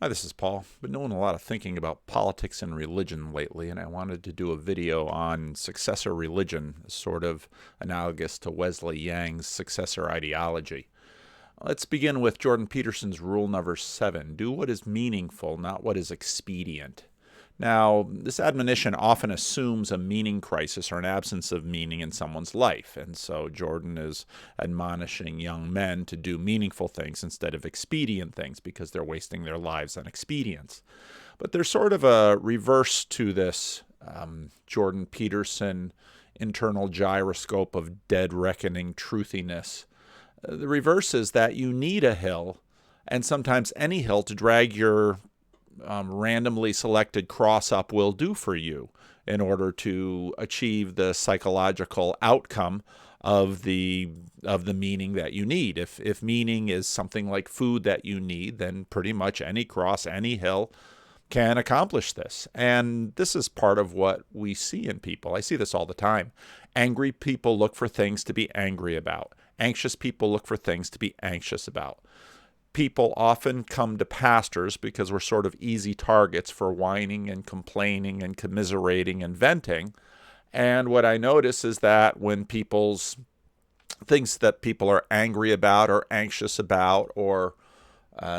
Hi, this is Paul. Been doing a lot of thinking about politics and religion lately, and I wanted to do a video on successor religion, sort of analogous to Wesley Yang's successor ideology. Let's begin with Jordan Peterson's rule number 7. Do what is meaningful, not what is expedient. Now, this admonition often assumes a meaning crisis or an absence of meaning in someone's life, and so Jordan is admonishing young men to do meaningful things instead of expedient things because they're wasting their lives on expedience. But there's sort of a reverse to this Jordan Peterson internal gyroscope of dead reckoning truthiness. The reverse is that you need a hill, and sometimes any hill, to drag your randomly selected cross up will do for you in order to achieve the psychological outcome of the meaning that you need. If meaning is something like food that you need, then pretty much any cross, any hill can accomplish this. And this is part of what we see in people. I see this all the time. Angry people look for things to be angry about. Anxious people look for things to be anxious about. People often come to pastors because we're sort of easy targets for whining and complaining and commiserating and venting. And what I notice is that when people's things that people are angry about or anxious about or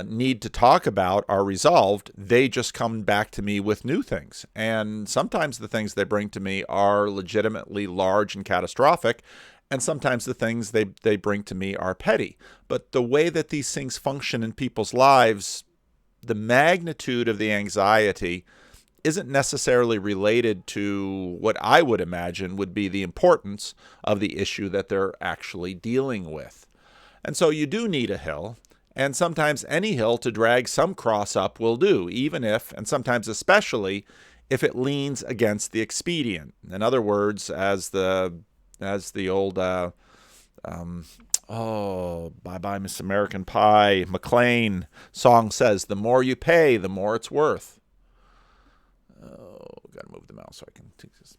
need to talk about are resolved, they just come back to me with new things. And sometimes the things they bring to me are legitimately large and catastrophic, and sometimes the things they bring to me are petty. But the way that these things function in people's lives, the magnitude of the anxiety isn't necessarily related to what I would imagine would be the importance of the issue that they're actually dealing with. And so you do need a hill, and sometimes any hill to drag some cross up will do, even if, and sometimes especially, if it leans against the expedient. In other words, as the old Bye Bye Miss American Pie McLean song says, the more you pay, the more it's worth. Oh, gotta move the mouse so I can take this.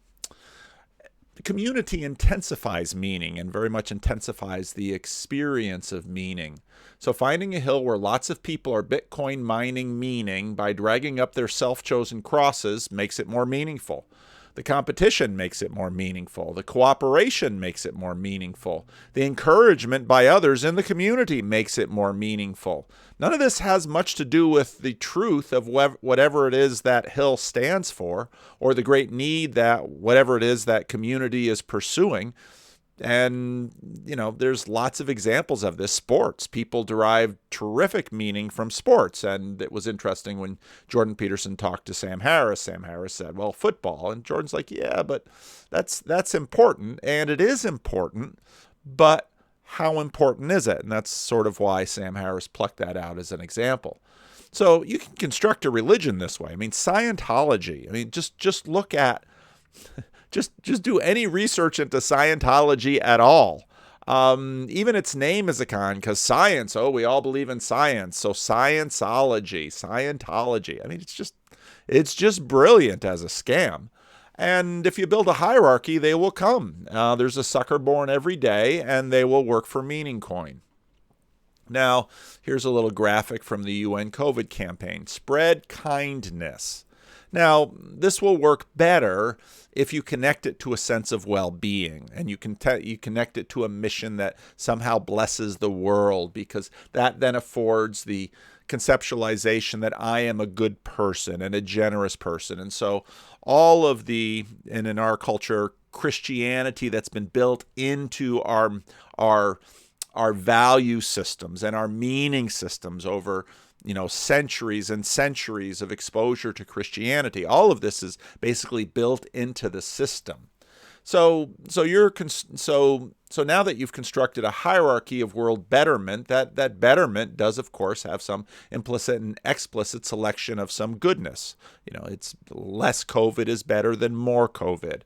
The community intensifies meaning and very much intensifies the experience of meaning. So finding a hill where lots of people are Bitcoin mining meaning by dragging up their self-chosen crosses makes it more meaningful. The competition makes it more meaningful. The cooperation makes it more meaningful. The encouragement by others in the community makes it more meaningful. None of this has much to do with the truth of whatever it is that hill stands for, or the great need that whatever it is that community is pursuing. And, there's lots of examples of this. Sports. People derive terrific meaning from sports. And it was interesting when Jordan Peterson talked to Sam Harris. Sam Harris said, well, football. And Jordan's like, yeah, but that's important. And it is important. But how important is it? And that's sort of why Sam Harris plucked that out as an example. So you can construct a religion this way. I mean, Scientology. I mean, just look at... Just do any research into Scientology at all. Even its name is a con, because science, we all believe in science. So Scientology. I mean, it's just brilliant as a scam. And if you build a hierarchy, they will come. There's a sucker born every day, and they will work for meaning coin. Now, here's a little graphic from the UN COVID campaign. Spread kindness. Now, this will work better if you connect it to a sense of well-being, and you connect it to a mission that somehow blesses the world, because that then affords the conceptualization that I am a good person and a generous person. And so all of and in our culture, Christianity that's been built into our value systems and our meaning systems over centuries and centuries of exposure to Christianity. All of this is basically built into the system. So now that you've constructed a hierarchy of world betterment, that betterment does, of course, have some implicit and explicit selection of some goodness. It's less COVID is better than more COVID.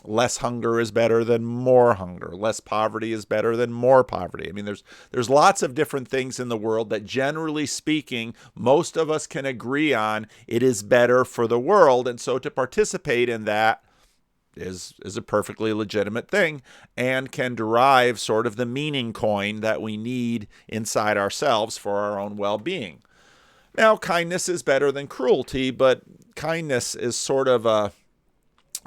Less hunger is better than more hunger. Less poverty is better than more poverty. I mean, there's lots of different things in the world that, generally speaking, most of us can agree on. It is better for the world, and so to participate in that is a perfectly legitimate thing, and can derive sort of the meaning coin that we need inside ourselves for our own well-being. Now, kindness is better than cruelty, but kindness is sort of a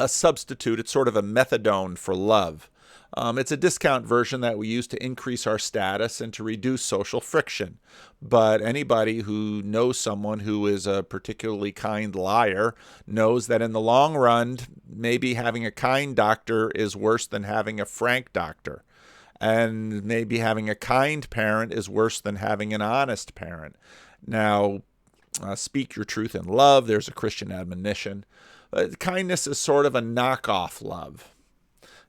substitute. It's sort of a methadone for love. It's a discount version that we use to increase our status and to reduce social friction. But anybody who knows someone who is a particularly kind liar knows that in the long run, maybe having a kind doctor is worse than having a frank doctor. And maybe having a kind parent is worse than having an honest parent. Now, speak your truth in love. There's a Christian admonition. Kindness is sort of a knockoff love.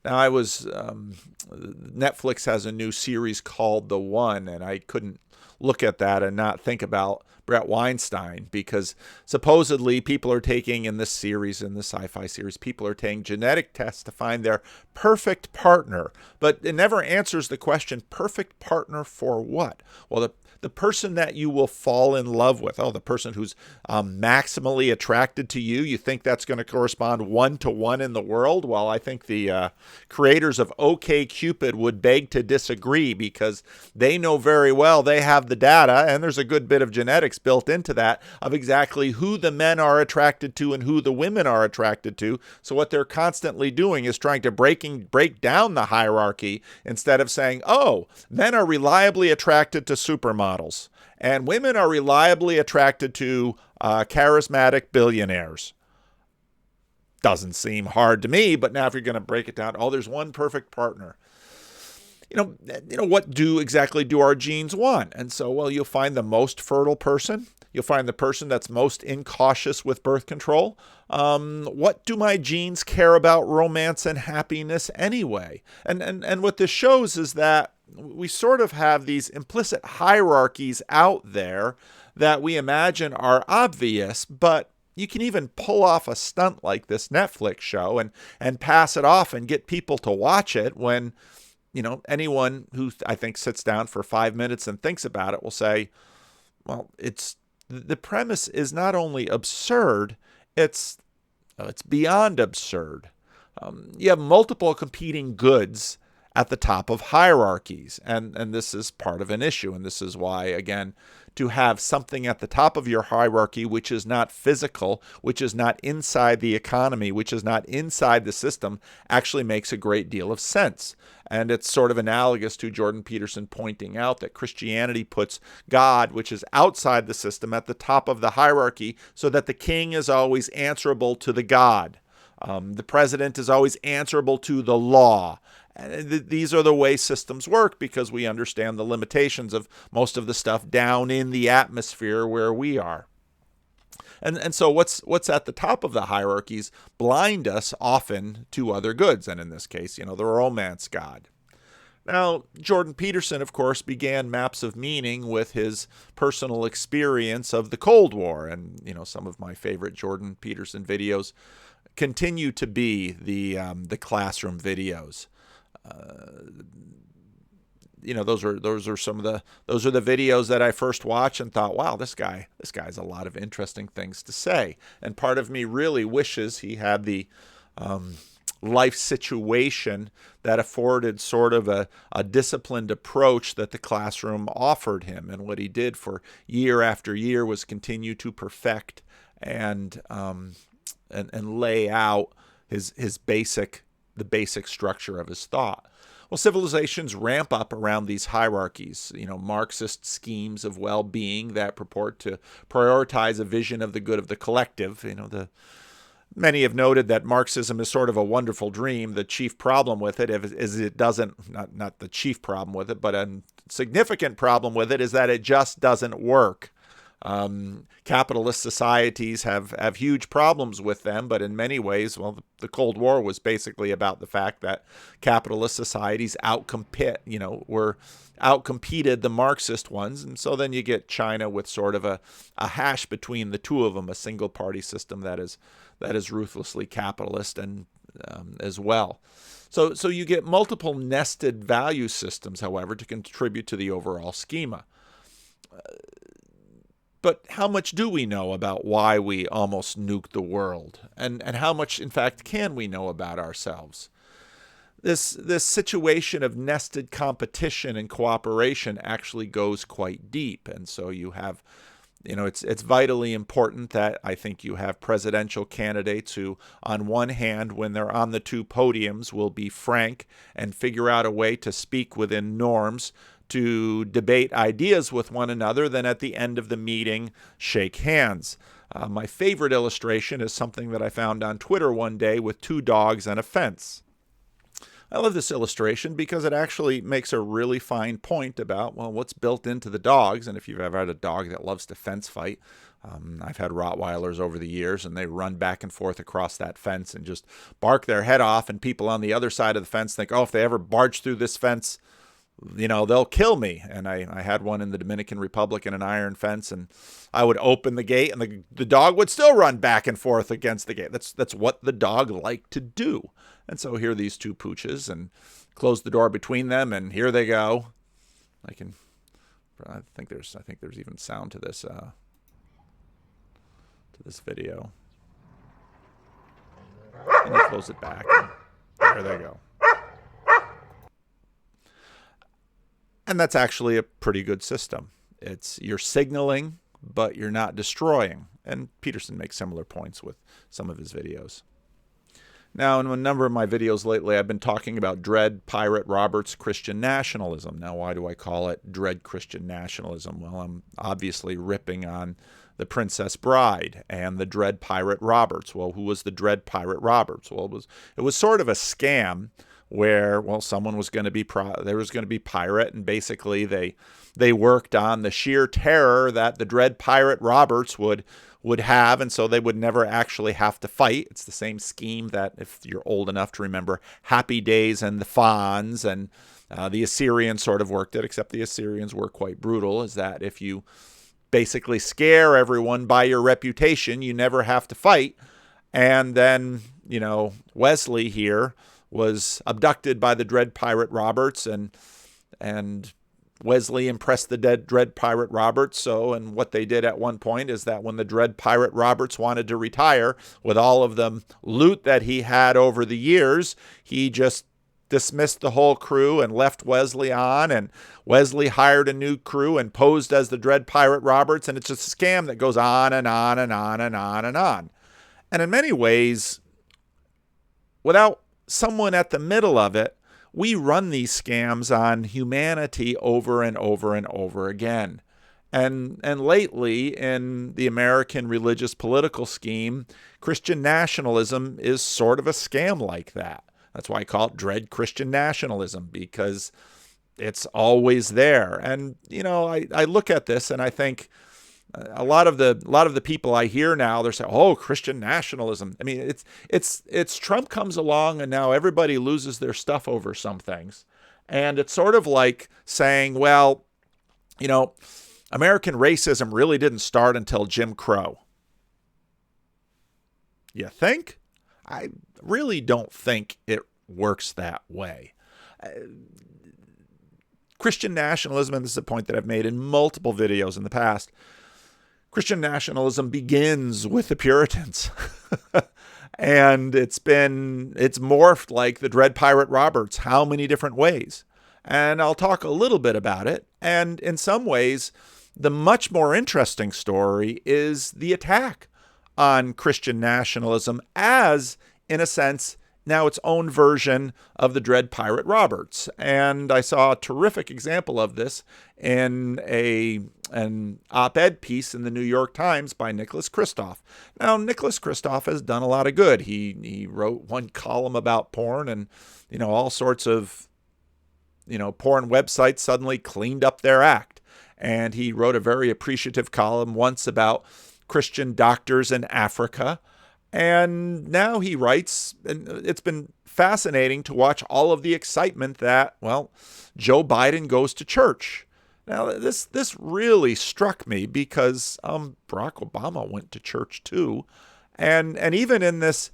Now, Netflix has a new series called The One, and I couldn't look at that and not think about Brett Weinstein, because supposedly people are taking, in this series, in the sci-fi series, people are taking genetic tests to find their perfect partner. But it never answers the question, perfect partner for what? Well, the person that you will fall in love with, the person who's maximally attracted to you, you think that's going to correspond 1-to-1 in the world? Well, I think the creators of OkCupid would beg to disagree, because they know very well they have the data, and there's a good bit of genetics built into that, of exactly who the men are attracted to and who the women are attracted to. So what they're constantly doing is trying to break down the hierarchy, instead of saying, men are reliably attracted to supermodels, and women are reliably attracted to charismatic billionaires. Doesn't seem hard to me, but now if you're going to break it down, there's one perfect partner. What exactly do our genes want? And so, you'll find the most fertile person. You'll find the person that's most incautious with birth control. What do my genes care about romance and happiness anyway? And what this shows is that we sort of have these implicit hierarchies out there that we imagine are obvious, but you can even pull off a stunt like this Netflix show and pass it off and get people to watch it when, anyone who I think sits down for 5 minutes and thinks about it will say, well, the premise is not only absurd, it's beyond absurd. You have multiple competing goods at the top of hierarchies, and this is part of an issue, and this is why, again, to have something at the top of your hierarchy which is not physical, which is not inside the economy, which is not inside the system, actually makes a great deal of sense. And it's sort of analogous to Jordan Peterson pointing out that Christianity puts God, which is outside the system, at the top of the hierarchy, so that the king is always answerable to the God. The president is always answerable to the law. And these are the way systems work, because we understand the limitations of most of the stuff down in the atmosphere where we are. And so what's at the top of the hierarchies blind us often to other goods, and in this case, the romance god. Now, Jordan Peterson, of course, began Maps of Meaning with his personal experience of the Cold War, and some of my favorite Jordan Peterson videos continue to be the classroom videos. Those are the videos that I first watched and thought, wow, this guy's a lot of interesting things to say. And part of me really wishes he had the life situation that afforded sort of a disciplined approach that the classroom offered him. And what he did for year after year was continue to perfect and lay out the basic structure of his thought. Well, civilizations ramp up around these hierarchies, Marxist schemes of well-being that purport to prioritize a vision of the good of the collective. Many have noted that Marxism is sort of a wonderful dream. The chief problem with it is it doesn't, not the chief problem with it, but a significant problem with it is that it just doesn't work. Capitalist societies have huge problems with them, but in many ways, the Cold War was basically about the fact that capitalist societies outcompeted the Marxist ones, and so then you get China with sort of a hash between the two of them, a single party system that is ruthlessly capitalist and as well. So you get multiple nested value systems, however, to contribute to the overall schema. But how much do we know about why we almost nuked the world? And how much, in fact, can we know about ourselves? This situation of nested competition and cooperation actually goes quite deep. And so you have It's vitally important that I think you have presidential candidates who, on one hand, when they're on the two podiums, will be frank and figure out a way to speak within norms, to debate ideas with one another, then at the end of the meeting, shake hands. My favorite illustration is something that I found on Twitter one day with two dogs and a fence. I love this illustration because it actually makes a really fine point about, well, what's built into the dogs. And if you've ever had a dog that loves to fence fight, I've had Rottweilers over the years, and they run back and forth across that fence and just bark their head off. And people on the other side of the fence think, oh, if they ever barge through this fence, they'll kill me. And I had one in the Dominican Republic in an iron fence, and I would open the gate, and the dog would still run back and forth against the gate. That's what the dog liked to do. And so here are these two pooches, and close the door between them, and here they go. I think there's even sound to this video. And you close it back, and there they go. And that's actually a pretty good system. You're signaling, but you're not destroying. And Peterson makes similar points with some of his videos. Now, in a number of my videos lately, I've been talking about Dread Pirate Roberts Christian nationalism. Now, why do I call it Dread Christian nationalism? Well, I'm obviously ripping on the Princess Bride and the Dread Pirate Roberts. Well, who was the Dread Pirate Roberts? Well, it was sort of a scam where, well, someone was going to be there was going to be pirate, and basically they worked on the sheer terror that the Dread Pirate Roberts would have, and so they would never actually have to fight. It's the same scheme that, if you're old enough to remember, Happy Days and the Fonz and the Assyrians sort of worked it, except the Assyrians were quite brutal, is that if you basically scare everyone by your reputation, you never have to fight. And then, Wesley here was abducted by the Dread Pirate Roberts, and Wesley impressed the Dread Pirate Roberts. And what they did at one point is that when the Dread Pirate Roberts wanted to retire with all of the loot that he had over the years, he just dismissed the whole crew and left Wesley on, and Wesley hired a new crew and posed as the Dread Pirate Roberts, and it's just a scam that goes on and on and on and on and on. And in many ways, without someone at the middle of it, we run these scams on humanity over and over and over again. And lately, in the American religious political scheme, Christian nationalism is sort of a scam like that. That's why I call it Dread Christian nationalism, because it's always there. And, I look at this and I think, a lot of the people I hear now, they're saying, "Oh, Christian nationalism." I mean, it's Trump comes along and now everybody loses their stuff over some things, and it's sort of like saying, "Well, American racism really didn't start until Jim Crow." You think? I really don't think it works that way. Christian nationalism, and this is a point that I've made in multiple videos in the past, Christian nationalism begins with the Puritans. And it's morphed like the Dread Pirate Roberts, how many different ways? And I'll talk a little bit about it. And in some ways, the much more interesting story is the attack on Christian nationalism as, in a sense, now its own version of the Dread Pirate Roberts. And I saw a terrific example of this in an op-ed piece in the New York Times by Nicholas Kristof. Now, Nicholas Kristof has done a lot of good. He wrote one column about porn, and all sorts of porn websites suddenly cleaned up their act. And he wrote a very appreciative column once about Christian doctors in Africa. And now he writes, and it's been fascinating to watch all of the excitement that, well, Joe Biden goes to church. Now, this really struck me because Barack Obama went to church too, and even in this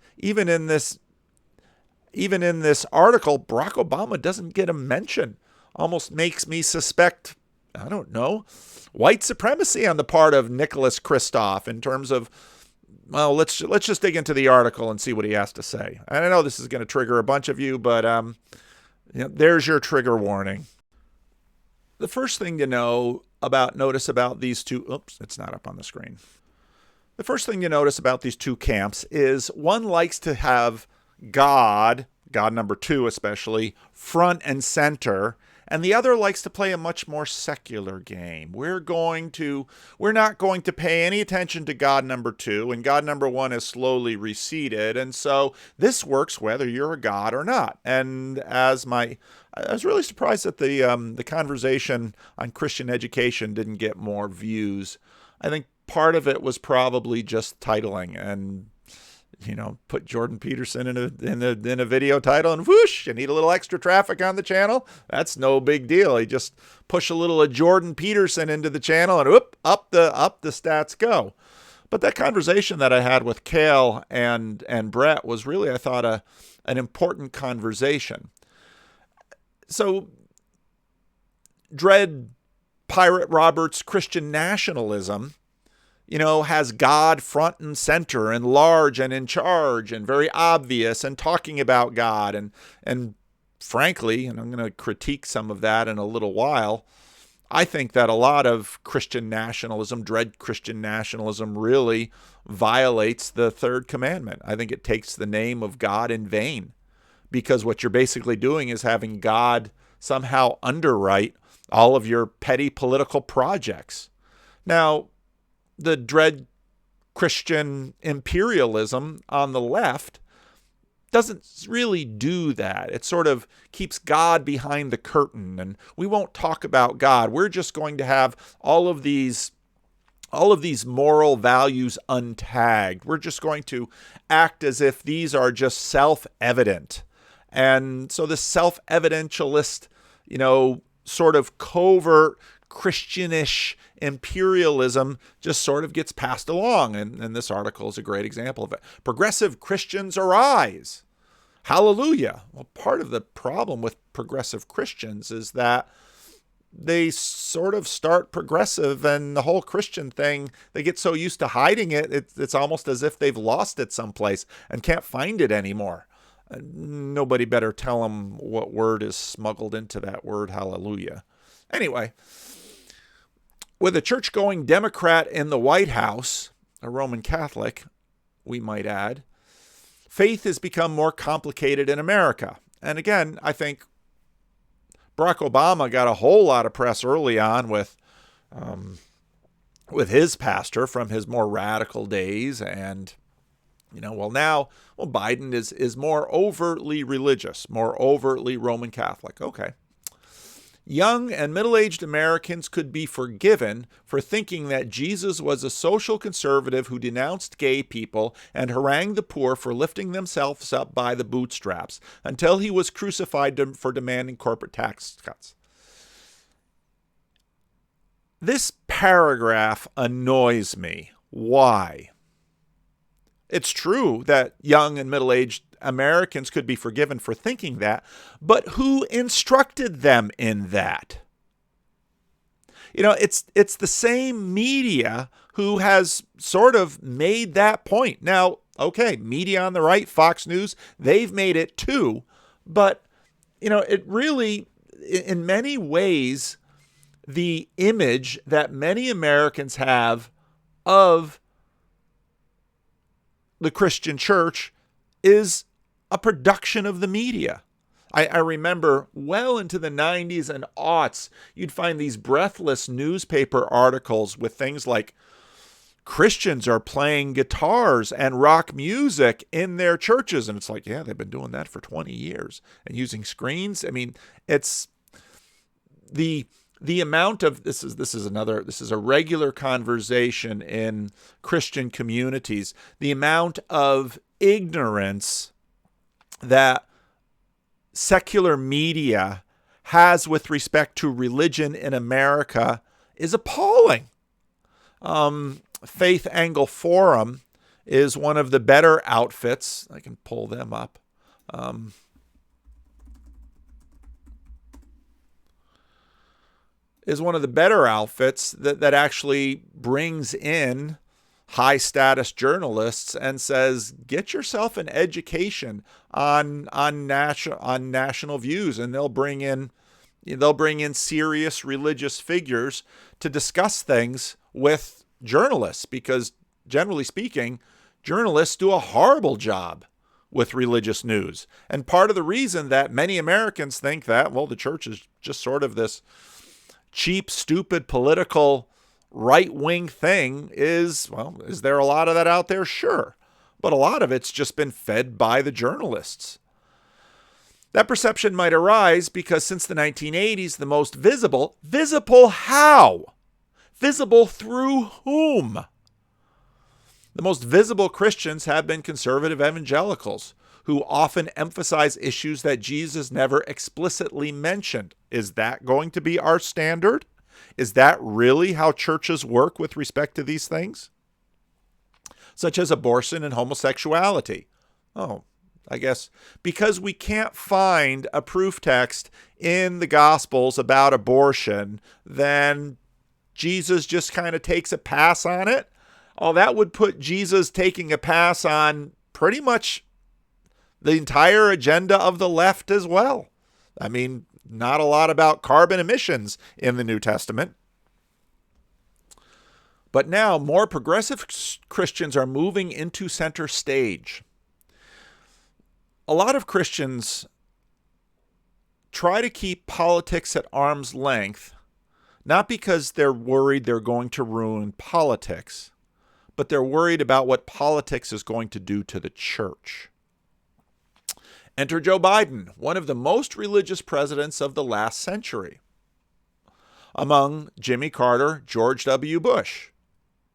article, Barack Obama doesn't get a mention. Almost makes me suspect, I don't know, white supremacy on the part of Nicholas Kristof in terms of, well, let's just dig into the article and see what he has to say. And I know this is going to trigger a bunch of you, but there's your trigger warning. The first thing to notice about these two, oops, it's not up on the screen. The first thing you notice about these two camps is one likes to have God number two especially, front and center, and the other likes to play a much more secular game. We're not going to pay any attention to God number two, and God number one has slowly receded, and so this works whether you're a God or not. And I was really surprised that the conversation on Christian education didn't get more views. I think part of it was probably just titling and put Jordan Peterson in a video title and whoosh, you need a little extra traffic on the channel. That's no big deal. You just push a little of Jordan Peterson into the channel and whoop, up the stats go. But that conversation that I had with Cale and Brett was really, I thought, an important conversation. So Dread Pirate Roberts' Christian nationalism has God front and center and large and in charge and very obvious and talking about God. And frankly, and I'm going to critique some of that in a little while, I think that a lot of Christian nationalism, dread Christian nationalism, really violates the third commandment. I think it takes the name of God in vain, because what you're basically doing is having God somehow underwrite all of your petty political projects. Now, the dread Christian imperialism on the left doesn't really do that. It sort of keeps God behind the curtain, and we won't talk about God. We're just going to have all of these moral values untagged. We're just going to act as if these are just self-evident. And so the self-evidentialist, sort of covert Christianish imperialism just sort of gets passed along. And this article is a great example of it. Progressive Christians arise. Hallelujah. Well, part of the problem with progressive Christians is that they sort of start progressive, and the whole Christian thing, they get so used to hiding it, it's almost as if they've lost it someplace and can't find it anymore. Nobody better tell them what word is smuggled into that word, hallelujah. Anyway, with a church-going Democrat in the White House, a Roman Catholic, we might add, faith has become more complicated in America. And again, I think Barack Obama got a whole lot of press early on with his pastor from his more radical days. And, Biden is more overtly religious, more overtly Roman Catholic. Okay. Young and middle-aged Americans could be forgiven for thinking that Jesus was a social conservative who denounced gay people and harangued the poor for lifting themselves up by the bootstraps until he was crucified for demanding corporate tax cuts. This paragraph annoys me. Why? It's true that young and middle-aged Americans could be forgiven for thinking that, but who instructed them in that? It's the same media who has sort of made that point. Now, okay, media on the right, Fox News, they've made it too, but it really, in many ways, the image that many Americans have of the Christian church is a production of the media. I remember well into the 90s and aughts, you'd find these breathless newspaper articles with things like Christians are playing guitars and rock music in their churches. And it's like, yeah, they've been doing that for 20 years and using screens. I mean, it's the amount of this is a regular conversation in Christian communities. The amount of ignorance that secular media has with respect to religion in America is appalling. Faith Angle Forum is one of the better outfits. I can pull them up. Is one of the better outfits that actually brings in high status journalists and says, get yourself an education on national views. And they'll bring in, They'll bring in serious religious figures to discuss things with journalists because, generally speaking, journalists do a horrible job with religious news. And part of the reason that many Americans think that, well, the church is just sort of this cheap, stupid, political, right-wing thing is, well, is there a lot of that out there? Sure. But a lot of it's just been fed by the journalists. That perception might arise because since the 1980s, the most visible how? Visible through whom? The most visible Christians have been conservative evangelicals who often emphasize issues that Jesus never explicitly mentioned. Is that going to be our standard? Is that really how churches work with respect to these things? Such as abortion and homosexuality. Oh, I guess because we can't find a proof text in the Gospels about abortion, then Jesus just kind of takes a pass on it. Oh, that would put Jesus taking a pass on pretty much the entire agenda of the left as well. I mean, not a lot about carbon emissions in the New Testament. But now more progressive Christians are moving into center stage. A lot of Christians try to keep politics at arm's length, not because they're worried they're going to ruin politics, but they're worried about what politics is going to do to the church. Enter Joe Biden, one of the most religious presidents of the last century. Among Jimmy Carter, George W. Bush.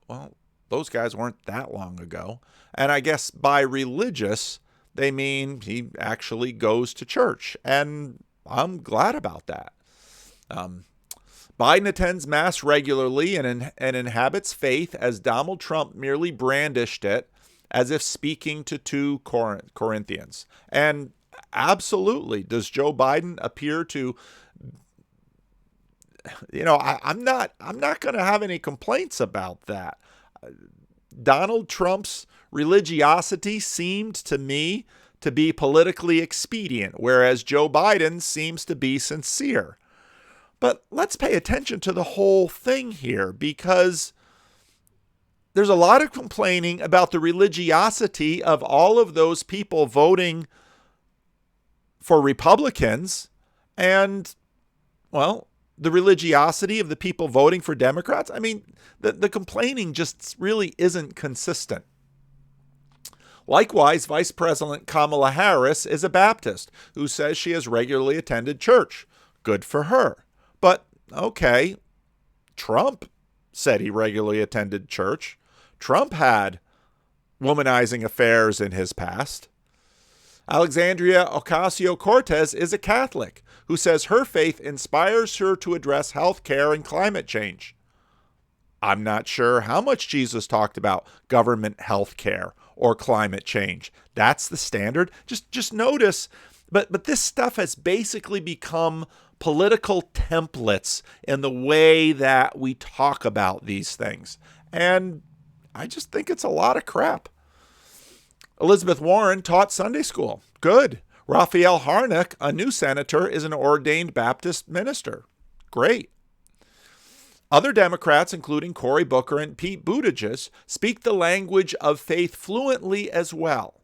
Well, those guys weren't that long ago. And I guess by religious, they mean he actually goes to church. And I'm glad about that. Biden attends Mass regularly and inhabits faith as Donald Trump merely brandished it as if speaking to 2 Corinthians. And absolutely, does Joe Biden appear to, I'm not going to have any complaints about that. Donald Trump's religiosity seemed to me to be politically expedient, whereas Joe Biden seems to be sincere. But let's pay attention to the whole thing here, because there's a lot of complaining about the religiosity of all of those people voting for Republicans and, well, the religiosity of the people voting for Democrats. I mean, the complaining just really isn't consistent. Likewise, Vice President Kamala Harris is a Baptist who says she has regularly attended church. Good for her. But, okay, Trump said he regularly attended church. Trump had womanizing affairs in his past. Alexandria Ocasio-Cortez is a Catholic who says her faith inspires her to address health care and climate change. I'm not sure how much Jesus talked about government health care or climate change. That's the standard. Just notice, but this stuff has basically become political templates in the way that we talk about these things. And I just think it's a lot of crap. Elizabeth Warren taught Sunday school. Good. Raphael Harnack, a new senator, is an ordained Baptist minister. Great. Other Democrats, including Cory Booker and Pete Buttigieg, speak the language of faith fluently as well.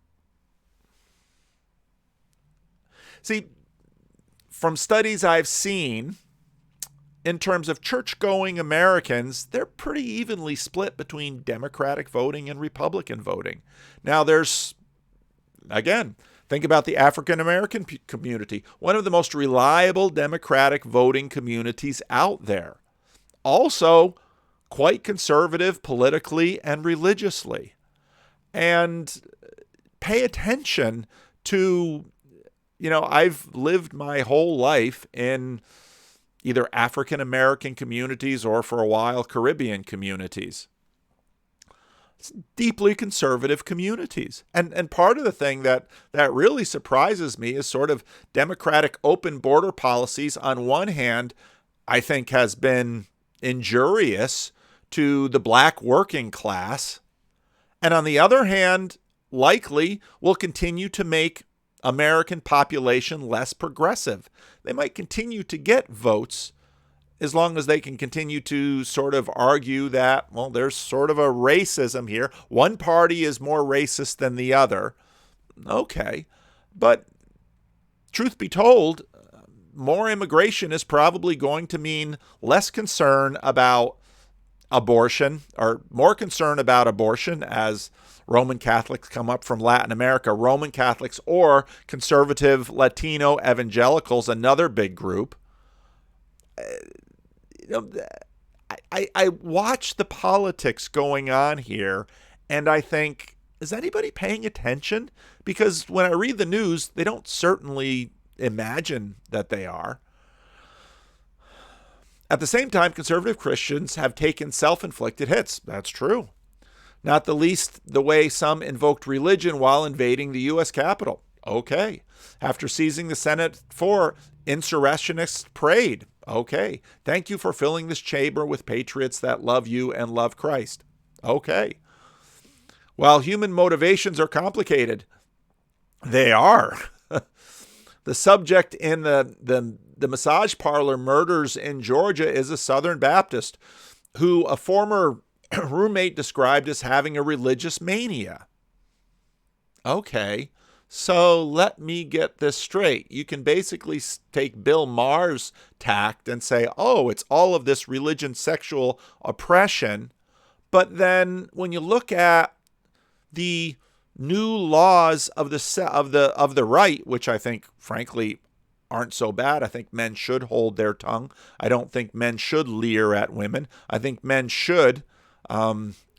See, from studies I've seen, in terms of church-going Americans, they're pretty evenly split between Democratic voting and Republican voting. Now, there's, again, think about the African American community, one of the most reliable Democratic voting communities out there. Also, quite conservative politically and religiously. And pay attention to, I've lived my whole life in either African American communities or, for a while, Caribbean communities. It's deeply conservative communities. And part of the thing that really surprises me is sort of Democratic open border policies on one hand, I think has been injurious to the black working class. And on the other hand, likely will continue to make American population less progressive. They might continue to get votes as long as they can continue to sort of argue that, well, there's sort of a racism here. One party is more racist than the other. Okay. But truth be told, more immigration is probably going to mean less concern about abortion, or more concern about abortion as Roman Catholics come up from Latin America, Roman Catholics or conservative Latino evangelicals, another big group. I watch the politics going on here, and I think, is anybody paying attention? Because when I read the news, they don't certainly imagine that they are. At the same time, conservative Christians have taken self-inflicted hits. That's true. Not the least the way some invoked religion while invading the U.S. Capitol. Okay. After seizing the Senate floor, insurrectionists prayed. Okay. Thank you for filling this chamber with patriots that love you and love Christ. Okay. While human motivations are complicated, they are. The subject in the massage parlor murders in Georgia is a Southern Baptist who a former roommate described as having a religious mania. Okay. So let me get this straight. You can basically take Bill Maher's tact and say, oh, it's all of this religion, sexual oppression. But then when you look at the new laws of the right, which I think, frankly, aren't so bad. I think men should hold their tongue. I don't think men should leer at women. I think men should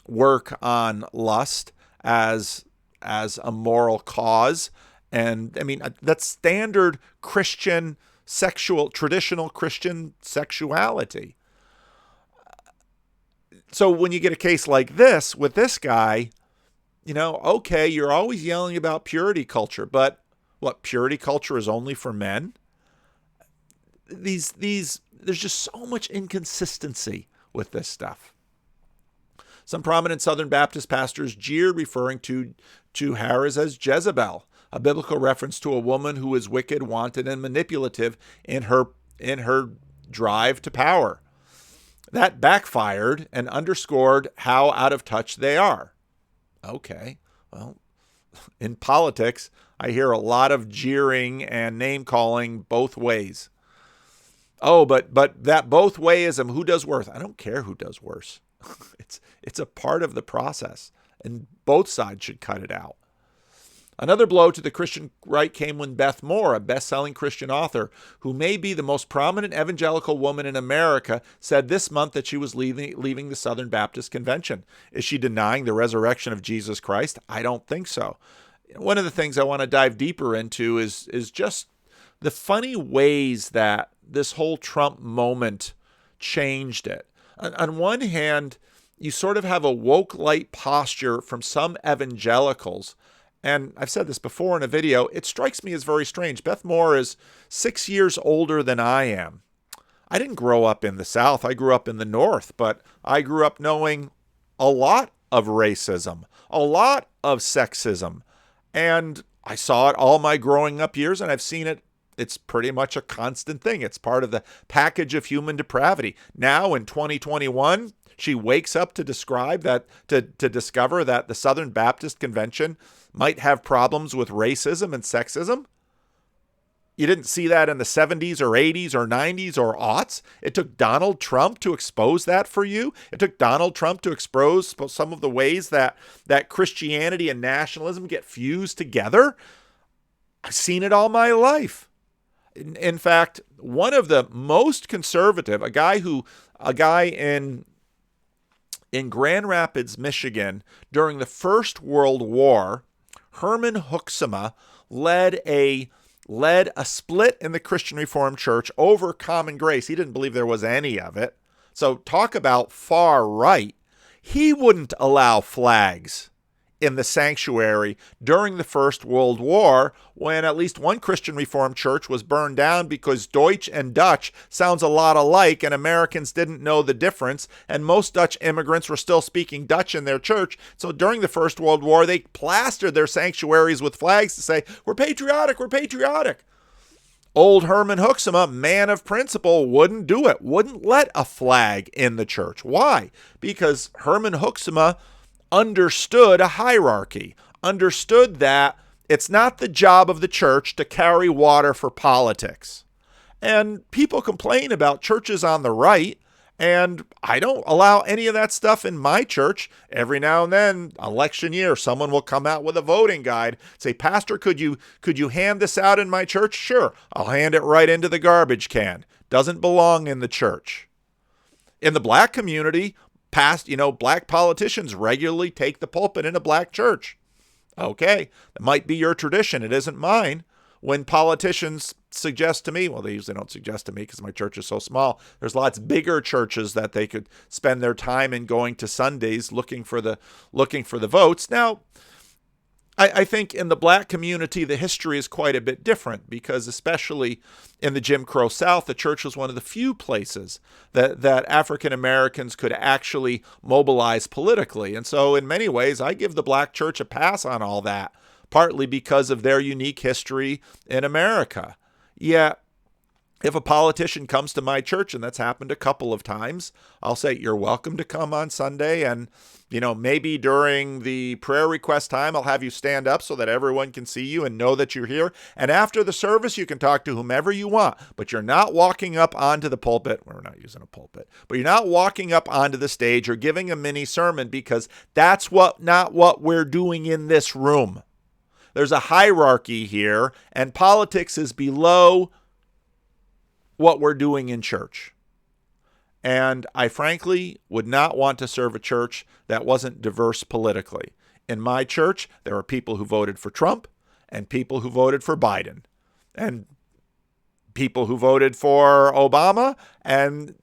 work on lust as a moral cause. And I mean, that's standard Christian traditional Christian sexuality. So when you get a case like this with this guy, okay, you're always yelling about purity culture, but what, purity culture is only for men? There's just so much inconsistency with this stuff. Some prominent Southern Baptist pastors jeered, referring to Harris as Jezebel, a biblical reference to a woman who is wicked, wanton, and manipulative in her drive to power. That backfired and underscored how out of touch they are. Okay, well, in politics, I hear a lot of jeering and name-calling both ways. Oh, but that both wayism, who does worse? I don't care who does worse. It's a part of the process, and both sides should cut it out. Another blow to the Christian right came when Beth Moore, a best-selling Christian author who may be the most prominent evangelical woman in America, said this month that she was leaving the Southern Baptist Convention. Is she denying the resurrection of Jesus Christ? I don't think so. One of the things I want to dive deeper into is just the funny ways that this whole Trump moment changed it. On one hand, you sort of have a woke light posture from some evangelicals. And I've said this before in a video, it strikes me as very strange. Beth Moore is 6 years older than I am. I didn't grow up in the South. I grew up in the North, but I grew up knowing a lot of racism, a lot of sexism. And I saw it all my growing up years, and I've seen it. It's pretty much a constant thing. It's part of the package of human depravity. Now in 2021, she wakes up to discover that the Southern Baptist Convention might have problems with racism and sexism. You didn't see that in the 70s or 80s or 90s or aughts. It took Donald Trump to expose that for you. It took Donald Trump to expose some of the ways that Christianity and nationalism get fused together. I've seen it all my life. In fact, one of the most conservative, a guy in Grand Rapids, Michigan, during the First World War, Herman Hoeksema led a split in the Christian Reformed Church over common grace. He didn't believe there was any of it. So talk about far right. He wouldn't allow flags in the sanctuary during the First World War, when at least one Christian Reformed church was burned down because Deutsch and Dutch sounds a lot alike and Americans didn't know the difference, and most Dutch immigrants were still speaking Dutch in their church. So during the First World War, they plastered their sanctuaries with flags to say, "We're patriotic, we're patriotic." Old Herman Hoeksema, man of principle, wouldn't do it, wouldn't let a flag in the church. Why? Because Herman Hoeksema understood a hierarchy, understood that it's not the job of the church to carry water for politics. And people complain about churches on the right, and I don't allow any of that stuff in my church. Every now and then, election year, someone will come out with a voting guide, say, "Pastor, could you hand this out in my church?" Sure, I'll hand it right into the garbage can. Doesn't belong in the church. In the black community, black politicians regularly take the pulpit in a black church. Okay, that might be your tradition. It isn't mine. When politicians suggest to me, well, they usually don't suggest to me because my church is so small. There's lots bigger churches that they could spend their time in going to Sundays looking for the votes. Now, I think in the black community, the history is quite a bit different because especially in the Jim Crow South, the church was one of the few places that African Americans could actually mobilize politically. And so in many ways, I give the black church a pass on all that, partly because of their unique history in America. Yet, if a politician comes to my church, and that's happened a couple of times, I'll say, "You're welcome to come on Sunday, and maybe during the prayer request time, I'll have you stand up so that everyone can see you and know that you're here. And after the service, you can talk to whomever you want, but you're not walking up onto the pulpit." We're not using a pulpit, but you're not walking up onto the stage or giving a mini sermon, because that's not what we're doing in this room. There's a hierarchy here, and politics is below what we're doing in church. And I frankly would not want to serve a church that wasn't diverse politically. In my church, there are people who voted for Trump and people who voted for Biden and people who voted for Obama. And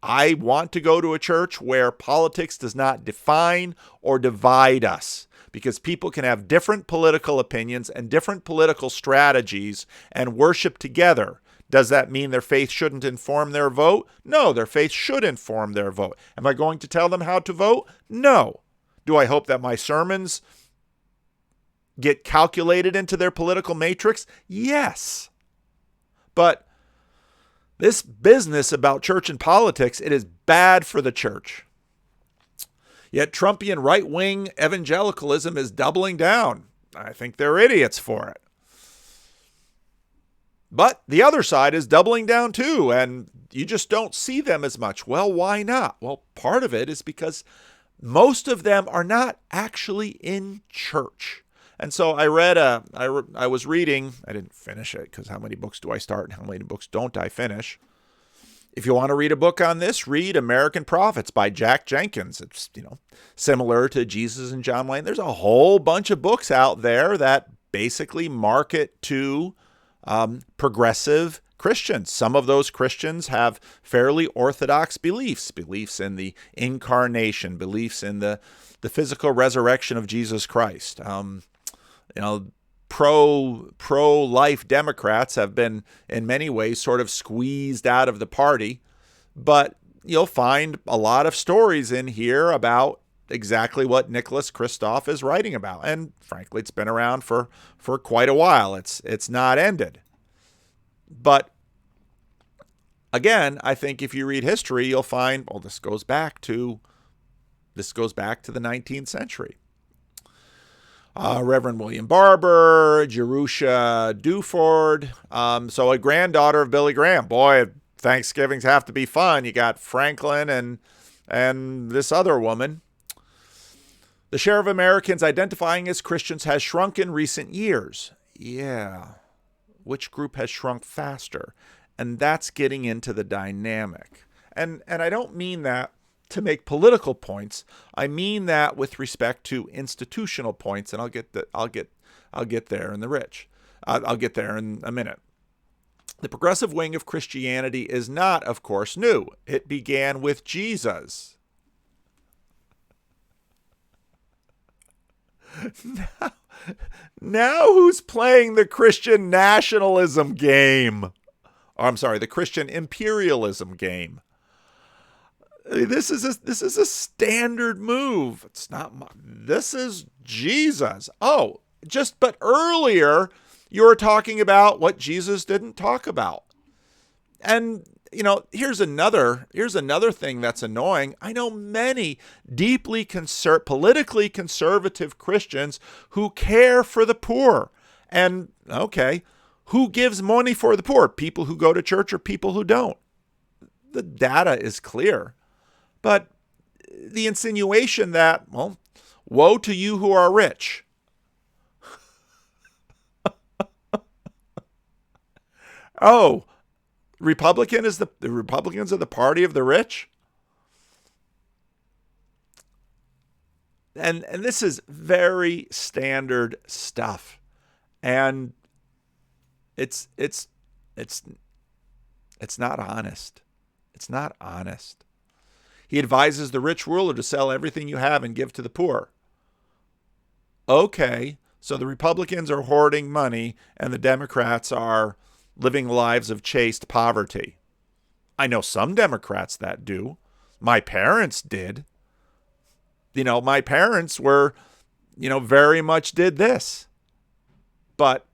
I want to go to a church where politics does not define or divide us, because people can have different political opinions and different political strategies and worship together. Does that mean their faith shouldn't inform their vote? No, their faith should inform their vote. Am I going to tell them how to vote? No. Do I hope that my sermons get calculated into their political matrix? Yes. But this business about church and politics, it is bad for the church. Yet Trumpian right-wing evangelicalism is doubling down. I think they're idiots for it. But the other side is doubling down too, and you just don't see them as much. Well, why not? Well, part of it is because most of them are not actually in church. And so I was reading, I didn't finish it because how many books do I start and how many books don't I finish? If you want to read a book on this, read American Prophets by Jack Jenkins. It's, similar to Jesus and John Wayne. There's a whole bunch of books out there that basically market to progressive Christians. Some of those Christians have fairly orthodox beliefs in the incarnation, beliefs in the physical resurrection of Jesus Christ. Pro-life Democrats have been in many ways sort of squeezed out of the party, but you'll find a lot of stories in here about exactly what Nicholas Kristof is writing about. And frankly, it's been around for quite a while. It's not ended. But again, I think if you read history, you'll find, well, this goes back to the 19th century. Reverend William Barber, Jerusha Duford, so a granddaughter of Billy Graham. Boy, Thanksgivings have to be fun. You got Franklin and this other woman. The share of Americans identifying as Christians has shrunk in recent years. Yeah. Which group has shrunk faster? And that's getting into the dynamic. And I don't mean that to make political points. I mean that with respect to institutional points, and I'll get there in I'll get there in a minute. The progressive wing of Christianity is not, of course, new. It began with Jesus. Now who's playing the Christian nationalism game? Or, I'm sorry, the Christian imperialism game. This is a standard move. It's not. This is Jesus. Oh, but earlier you were talking about what Jesus didn't talk about. And here's another thing that's annoying. I know many deeply politically conservative Christians who care for the poor. And okay, who gives money for the poor? People who go to church or people who don't? The data is clear. But the insinuation that, well, woe to you who are rich. Oh, the Republicans are the party of the rich? And this is very standard stuff. And it's not honest. It's not honest. He advises the rich ruler to sell everything you have and give to the poor. Okay, so the Republicans are hoarding money and the Democrats are living lives of chaste poverty. I know some Democrats that do. My parents did. My parents were, very much did this. But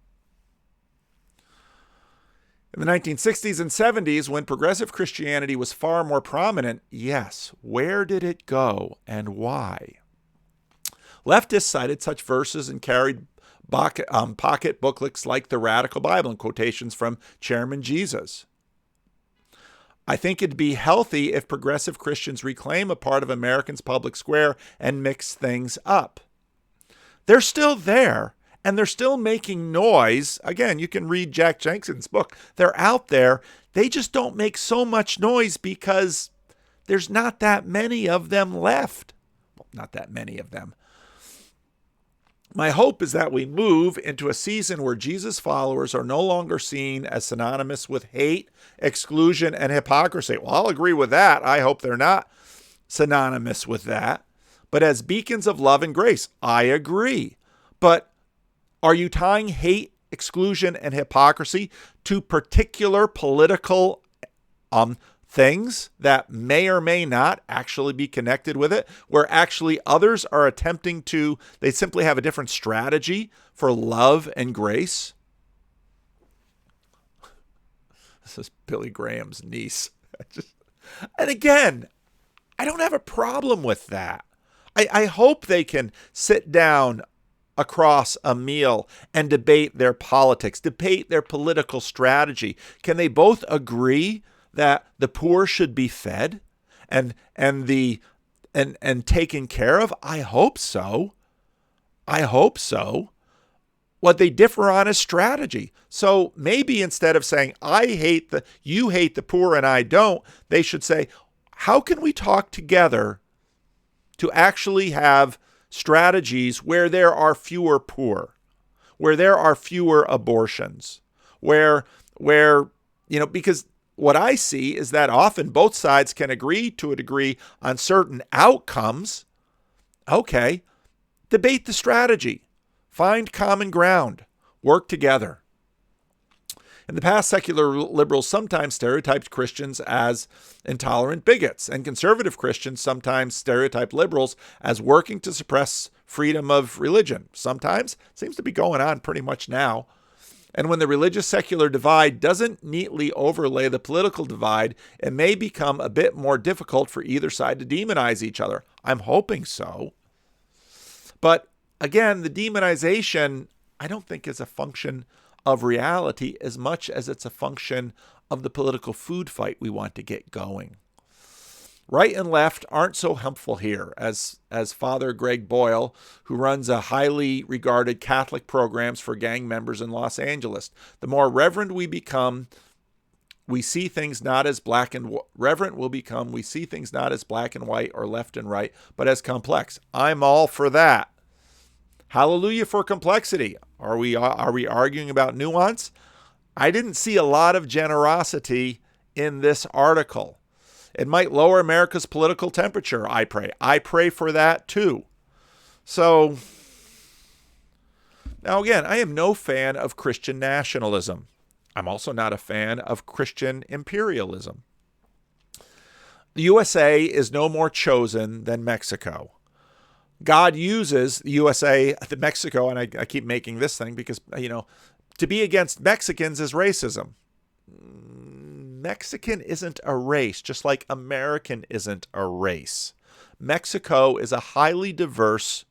in the 1960s and 70s, when progressive Christianity was far more prominent, yes, where did it go and why? Leftists cited such verses and carried pocket booklets like the Radical Bible and quotations from Chairman Jesus. I think it'd be healthy if progressive Christians reclaim a part of Americans' public square and mix things up. They're still there. And they're still making noise. Again, you can read Jack Jenkins's book. They're out there. They just don't make so much noise because there's not that many of them left. Well, not that many of them. My hope is that we move into a season where Jesus followers are no longer seen as synonymous with hate, exclusion, and hypocrisy. Well, I'll agree with that. I hope they're not synonymous with that. But as beacons of love and grace, I agree. But are you tying hate, exclusion, and hypocrisy to particular political things that may or may not actually be connected with it, where actually others are attempting to, they simply have a different strategy for love and grace? This is Billy Graham's niece. And again, I don't have a problem with that. I hope they can sit down across a meal and debate their politics, debate their political strategy. Can they both agree that the poor should be fed and taken care of? I hope so. I hope so. What they differ on is strategy. So maybe instead of saying, you hate the poor and I don't, they should say, how can we talk together to actually have strategies where there are fewer poor, where there are fewer abortions, where because what I see is that often both sides can agree to a degree on certain outcomes. Okay, debate the strategy, find common ground, work together. In the past, secular liberals sometimes stereotyped Christians as intolerant bigots, and conservative Christians sometimes stereotype liberals as working to suppress freedom of religion. Sometimes, seems to be going on pretty much now. And when the religious-secular divide doesn't neatly overlay the political divide, it may become a bit more difficult for either side to demonize each other. I'm hoping so. But again, the demonization, I don't think is a function of reality as much as it's a function of the political food fight we want to get going. Right and left aren't so helpful here, as Father Greg Boyle, who runs a highly regarded Catholic programs for gang members in Los Angeles. The more reverent we become, we see things not as black and we see things not as black and white or left and right, but as complex. I'm all for that. Hallelujah for complexity. Are we arguing about nuance? I didn't see a lot of generosity in this article. It might lower America's political temperature, I pray. I pray for that too. So, Now, again, I am no fan of Christian nationalism. I'm also not a fan of Christian imperialism. The USA is no more chosen than Mexico. God uses the USA, Mexico, and I keep making this thing because, to be against Mexicans is racism. Mexican isn't a race, just like American isn't a race. Mexico is a highly diverse,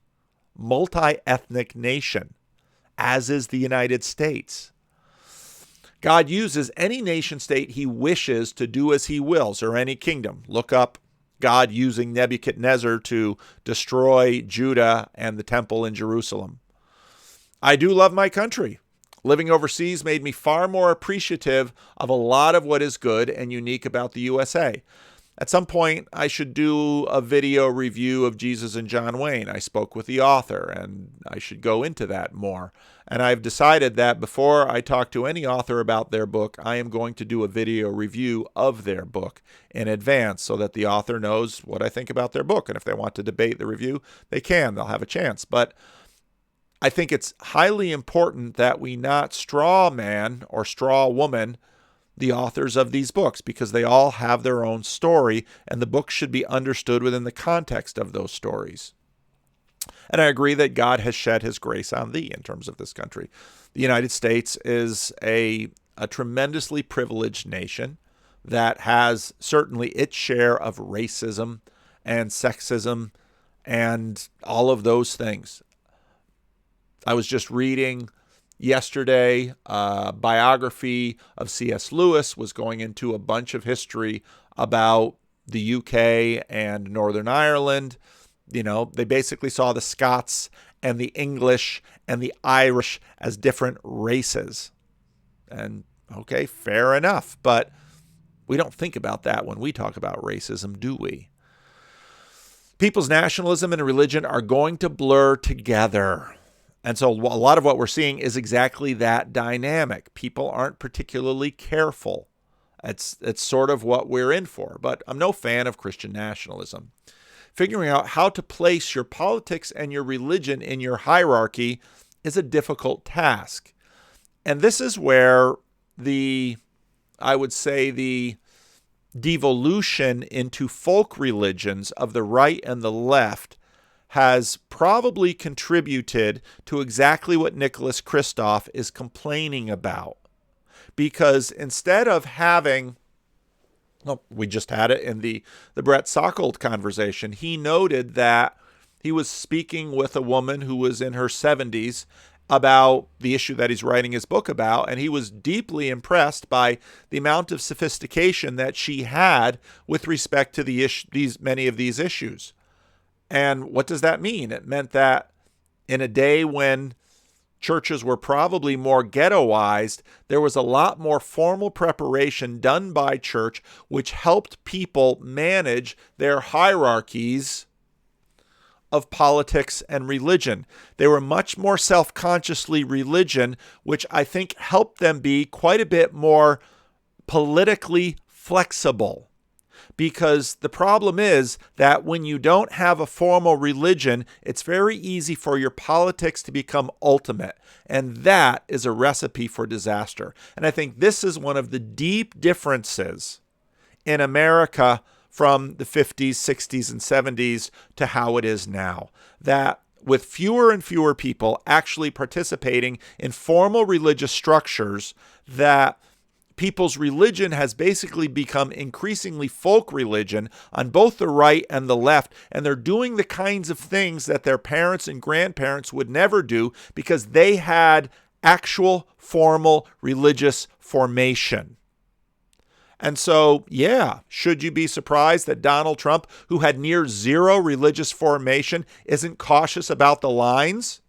multi-ethnic nation, as is the United States. God uses any nation state he wishes to do as he wills, or any kingdom. Look up God using Nebuchadnezzar to destroy Judah and the temple in Jerusalem. I do love my country. Living overseas made me far more appreciative of a lot of what is good and unique about the USA. At some point, I should do a video review of Jesus and John Wayne. I spoke with the author, and I should go into that more. And I've decided that before I talk to any author about their book, I am going to do a video review of their book in advance so that the author knows what I think about their book. And if they want to debate the review, they can. They'll have a chance. But I think it's highly important that we not straw man or straw woman the authors of these books, because they all have their own story, and the book should be understood within the context of those stories. And I agree that God has shed his grace on thee in terms of this country. The United States is a tremendously privileged nation that has certainly its share of racism and sexism and all of those things. I was just reading yesterday, a biography of C.S. Lewis was going into a bunch of history about the UK and Northern Ireland. They basically saw the Scots and the English and the Irish as different races. And okay, fair enough. But we don't think about that when we talk about racism, do we? People's nationalism and religion are going to blur together. And so a lot of what we're seeing is exactly that dynamic. People aren't particularly careful. It's sort of what we're in for. But I'm no fan of Christian nationalism. Figuring out how to place your politics and your religion in your hierarchy is a difficult task. And this is where I would say the devolution into folk religions of the right and the left has probably contributed to exactly what Nicholas Kristof is complaining about. Because instead of having, we just had it in the Brett Sockold conversation, he noted that he was speaking with a woman who was in her 70s about the issue that he's writing his book about, and he was deeply impressed by the amount of sophistication that she had with respect to many of these issues. And what does that mean? It meant that in a day when churches were probably more ghettoized, there was a lot more formal preparation done by church, which helped people manage their hierarchies of politics and religion. They were much more self-consciously religion, which I think helped them be quite a bit more politically flexible. Because the problem is that when you don't have a formal religion, it's very easy for your politics to become ultimate. And that is a recipe for disaster. And I think this is one of the deep differences in America from the 50s, 60s, and 70s to how it is now. That with fewer and fewer people actually participating in formal religious structures, that people's religion has basically become increasingly folk religion on both the right and the left, and they're doing the kinds of things that their parents and grandparents would never do because they had actual formal religious formation. And so, should you be surprised that Donald Trump, who had near zero religious formation, isn't cautious about the lines?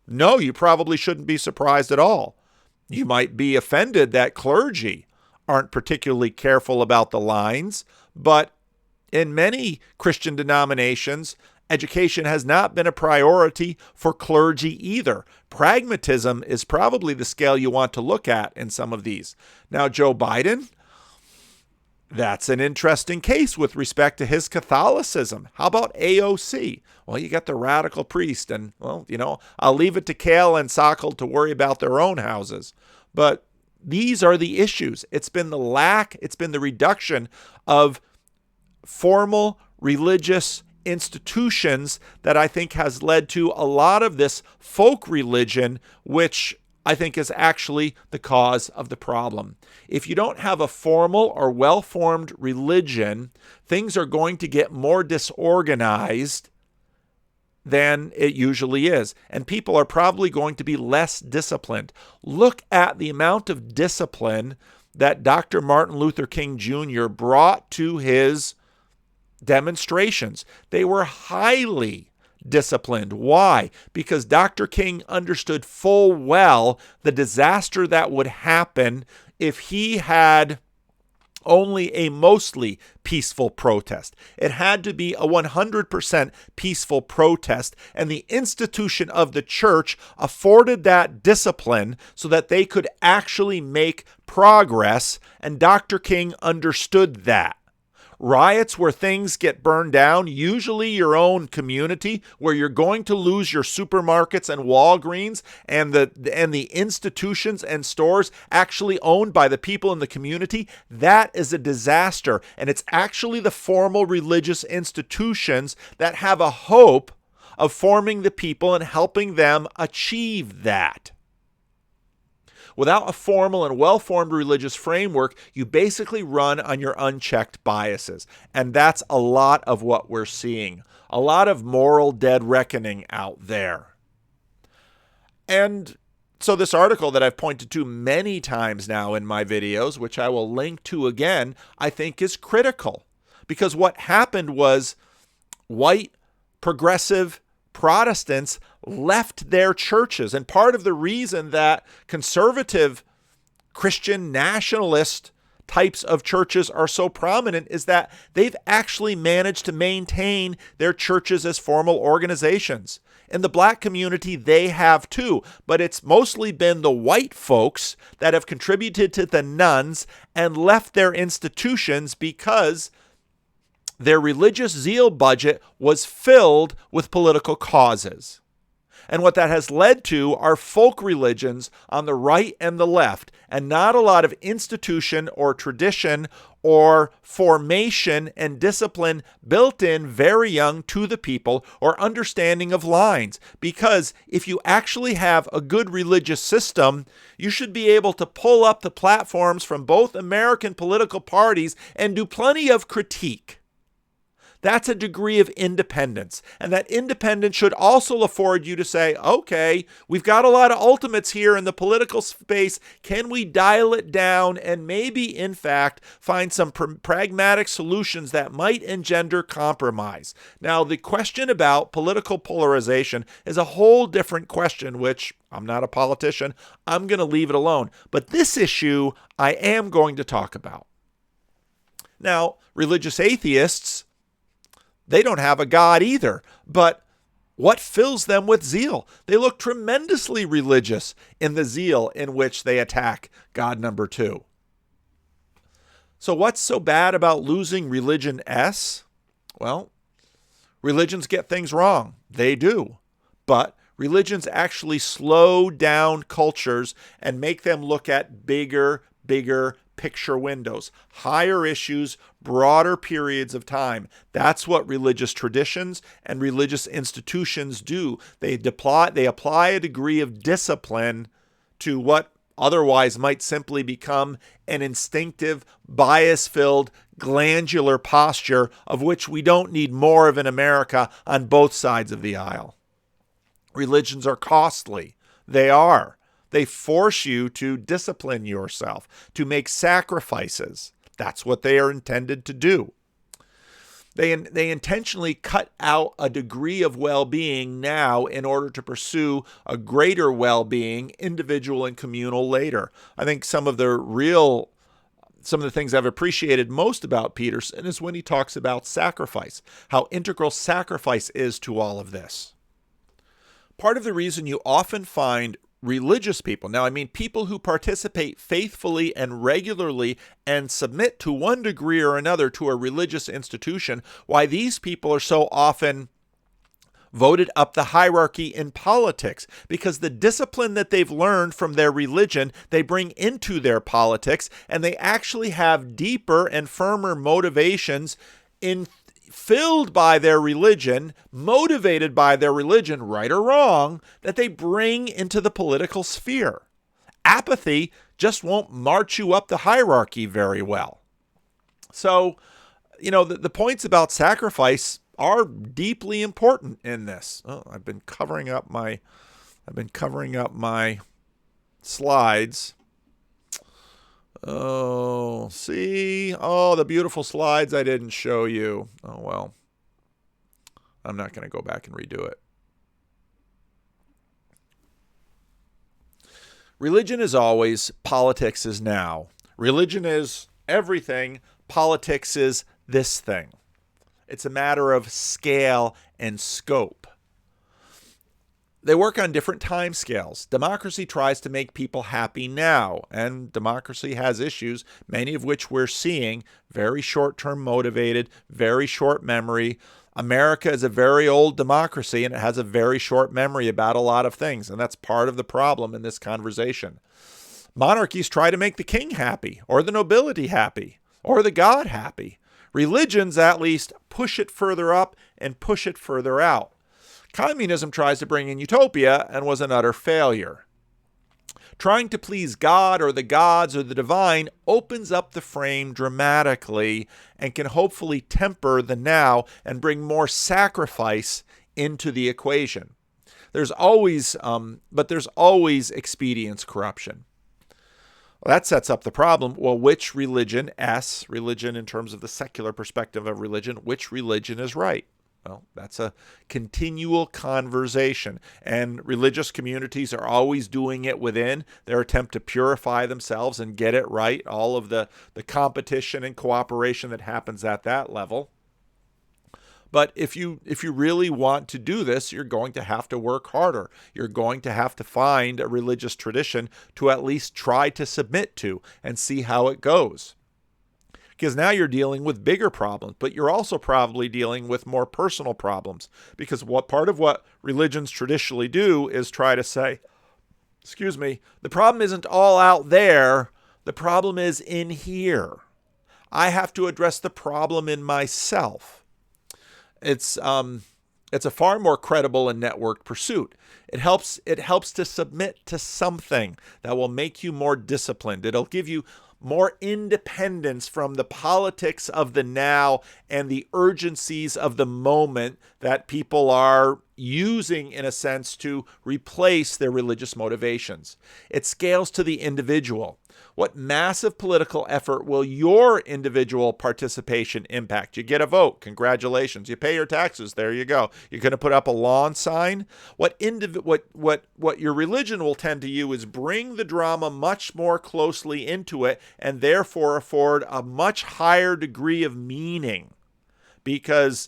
No, you probably shouldn't be surprised at all. You might be offended that clergy aren't particularly careful about the lines, but in many Christian denominations, education has not been a priority for clergy either. Pragmatism is probably the scale you want to look at in some of these. Now, Joe Biden, That's an interesting case with respect to his Catholicism. How about AOC? Well, you got the radical priest, and, well, I'll leave it to Kale and Sokol to worry about their own houses. But these are the issues. It's been the reduction of formal religious institutions that I think has led to a lot of this folk religion, which I think is actually the cause of the problem. If you don't have a formal or well-formed religion, things are going to get more disorganized than it usually is. And people are probably going to be less disciplined. Look at the amount of discipline that Dr. Martin Luther King Jr. brought to his demonstrations. They were highly disciplined. Why? Because Dr. King understood full well the disaster that would happen if he had only a mostly peaceful protest. It had to be a 100% peaceful protest, and the institution of the church afforded that discipline so that they could actually make progress, and Dr. King understood that. Riots where things get burned down, usually your own community, where you're going to lose your supermarkets and Walgreens and the institutions and stores actually owned by the people in the community, that is a disaster. And it's actually the formal religious institutions that have a hope of forming the people and helping them achieve that. Without a formal and well-formed religious framework, you basically run on your unchecked biases. And that's a lot of what we're seeing. A lot of moral dead reckoning out there. And so this article that I've pointed to many times now in my videos, which I will link to again, I think is critical. Because what happened was white, progressive Protestants left their churches. And part of the reason that conservative Christian nationalist types of churches are so prominent is that they've actually managed to maintain their churches as formal organizations. In the black community, they have too, but it's mostly been the white folks that have contributed to the nuns and left their institutions because their religious zeal budget was filled with political causes. And what that has led to are folk religions on the right and the left, and not a lot of institution or tradition or formation and discipline built in very young to the people or understanding of lines. Because if you actually have a good religious system, you should be able to pull up the platforms from both American political parties and do plenty of critique. That's a degree of independence. And that independence should also afford you to say, okay, we've got a lot of ultimates here in the political space. Can we dial it down and maybe, in fact, find some pragmatic solutions that might engender compromise? Now, the question about political polarization is a whole different question, which I'm not a politician. I'm going to leave it alone. But this issue I am going to talk about. Now, religious atheists, they don't have a God either, but what fills them with zeal? They look tremendously religious in the zeal in which they attack God number 2. So what's so bad about losing religion S? Well, religions get things wrong. They do. But religions actually slow down cultures and make them look at bigger picture windows, higher issues, broader periods of time. That's what religious traditions and religious institutions do. They apply a degree of discipline to what otherwise might simply become an instinctive, bias-filled, glandular posture of which we don't need more of in America on both sides of the aisle. Religions are costly. They are. They force you to discipline yourself, to make sacrifices. That's what they are intended to do. They intentionally cut out a degree of well-being now in order to pursue a greater well-being, individual and communal, later. I think some of the things I've appreciated most about Peterson is when he talks about sacrifice, how integral sacrifice is to all of this. Part of the reason you often find religious people, now I mean people who participate faithfully and regularly and submit to one degree or another to a religious institution, why these people are so often voted up the hierarchy in politics, because the discipline that they've learned from their religion, they bring into their politics, and they actually have deeper and firmer motivations filled by their religion, motivated by their religion, right or wrong, that they bring into the political sphere. Apathy just won't march you up the hierarchy very well. So, the points about sacrifice are deeply important in this. Oh, I've been covering up my slides. Oh, see? Oh, the beautiful slides I didn't show you. Oh, well. I'm not going to go back and redo it. Religion is always, politics is now. Religion is everything, politics is this thing. It's a matter of scale and scope. They work on different time scales. Democracy tries to make people happy now, and democracy has issues, many of which we're seeing, very short-term motivated, very short memory. America is a very old democracy, and it has a very short memory about a lot of things, and that's part of the problem in this conversation. Monarchies try to make the king happy, or the nobility happy, or the god happy. Religions, at least, push it further up and push it further out. Communism tries to bring in utopia and was an utter failure. Trying to please God or the gods or the divine opens up the frame dramatically and can hopefully temper the now and bring more sacrifice into the equation. There's always expedience corruption. Well, that sets up the problem. Well, which religion, religion in terms of the secular perspective of religion, which religion is right? Well, that's a continual conversation, and religious communities are always doing it within their attempt to purify themselves and get it right, all of the competition and cooperation that happens at that level. But if you really want to do this, you're going to have to work harder. You're going to have to find a religious tradition to at least try to submit to and see how it goes. Because now you're dealing with bigger problems, but you're also probably dealing with more personal problems. Because part of what religions traditionally do is try to say, the problem isn't all out there. The problem is in here. I have to address the problem in myself. It's a far more credible and networked pursuit. It helps to submit to something that will make you more disciplined. It'll give you more independence from the politics of the now and the urgencies of the moment that people are using, in a sense, to replace their religious motivations. It scales to the individual. What massive political effort will your individual participation impact? You get a vote. Congratulations. You pay your taxes. There you go. You're going to put up a lawn sign. What your religion will tend to do is bring the drama much more closely into it and therefore afford a much higher degree of meaning. Because,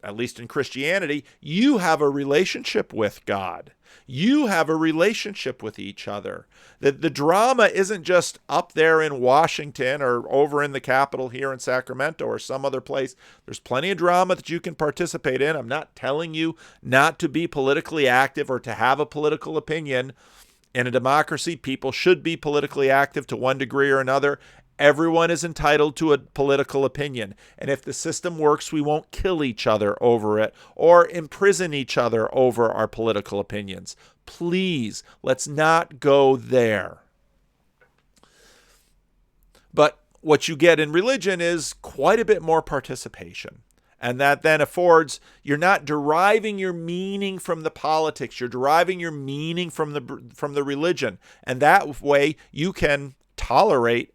at least in Christianity, you have a relationship with God. You have a relationship with each other. The drama isn't just up there in Washington or over in the Capitol here in Sacramento or some other place. There's plenty of drama that you can participate in. I'm not telling you not to be politically active or to have a political opinion. In a democracy, people should be politically active to one degree or another. Everyone is entitled to a political opinion. And if the system works, we won't kill each other over it or imprison each other over our political opinions. Please, let's not go there. But what you get in religion is quite a bit more participation. And that then affords, you're not deriving your meaning from the politics. You're deriving your meaning from the religion. And that way you can tolerate,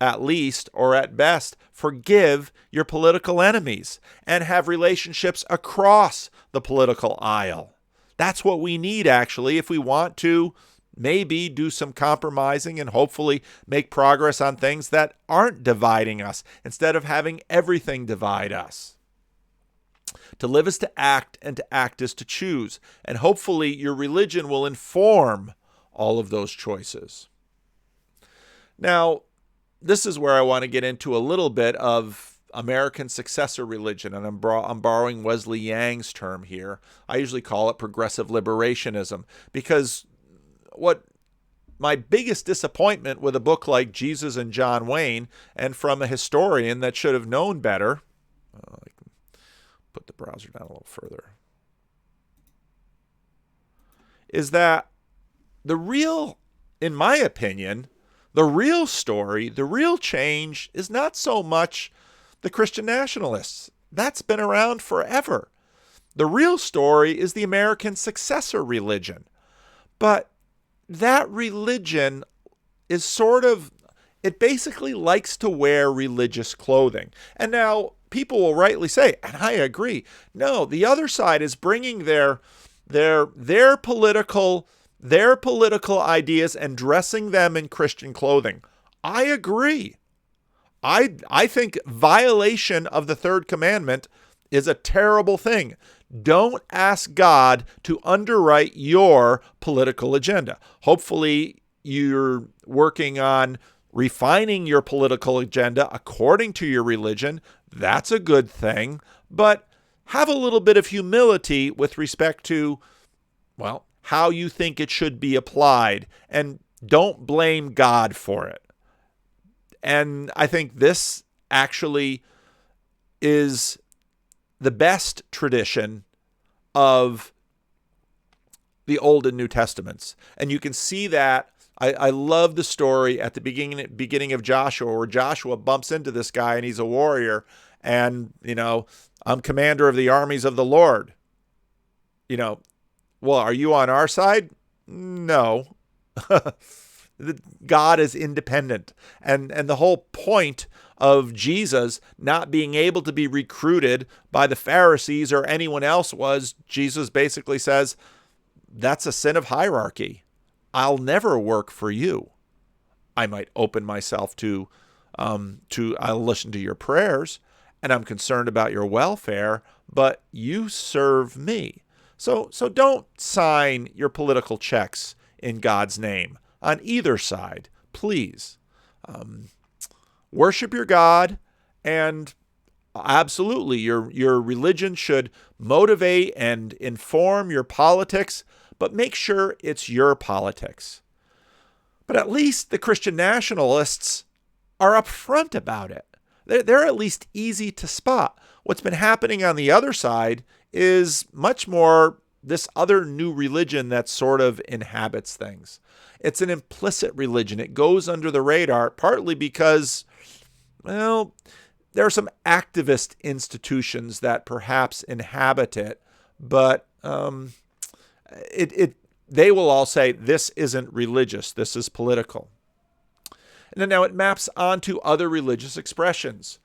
at least, or at best, forgive your political enemies and have relationships across the political aisle. That's what we need, actually, if we want to maybe do some compromising and hopefully make progress on things that aren't dividing us, instead of having everything divide us. To live is to act, and to act is to choose. And hopefully your religion will inform all of those choices. Now, this is where I want to get into a little bit of American successor religion, and I'm borrowing Wesley Yang's term here. I usually call it progressive liberationism, because what my biggest disappointment with a book like Jesus and John Wayne, and from a historian that should have known better, I can put the browser down a little further, is that in my opinion, the real story, the real change is not so much the Christian nationalists. That's been around forever. The real story is the American successor religion. But that religion is it basically likes to wear religious clothing. And now people will rightly say, and I agree, no, the other side is bringing their political ideas and dressing them in Christian clothing. I agree. I think violation of the third commandment is a terrible thing. Don't ask God to underwrite your political agenda. Hopefully, you're working on refining your political agenda according to your religion. That's a good thing. But have a little bit of humility with respect to, well, how you think it should be applied, and don't blame God for it. And I think this actually is the best tradition of the Old and New Testaments. And you can see that. I love the story at the beginning of Joshua, where Joshua bumps into this guy and he's a warrior, and, I'm commander of the armies of the Lord. Well, are you on our side? No. God is independent. And the whole point of Jesus not being able to be recruited by the Pharisees or anyone else was, Jesus basically says, that's a sin of hierarchy. I'll never work for you. I might open myself to I'll listen to your prayers, and I'm concerned about your welfare, but you serve me. So don't sign your political checks in God's name on either side, please. Worship your God, and absolutely, your religion should motivate and inform your politics, but make sure it's your politics. But at least the Christian nationalists are upfront about it. They're at least easy to spot. What's been happening on the other side is much more this other new religion that sort of inhabits things. It's an implicit religion. It goes under the radar, partly because, well, there are some activist institutions that perhaps inhabit it, but they will all say this isn't religious, this is political. And then now it maps onto other religious expressions.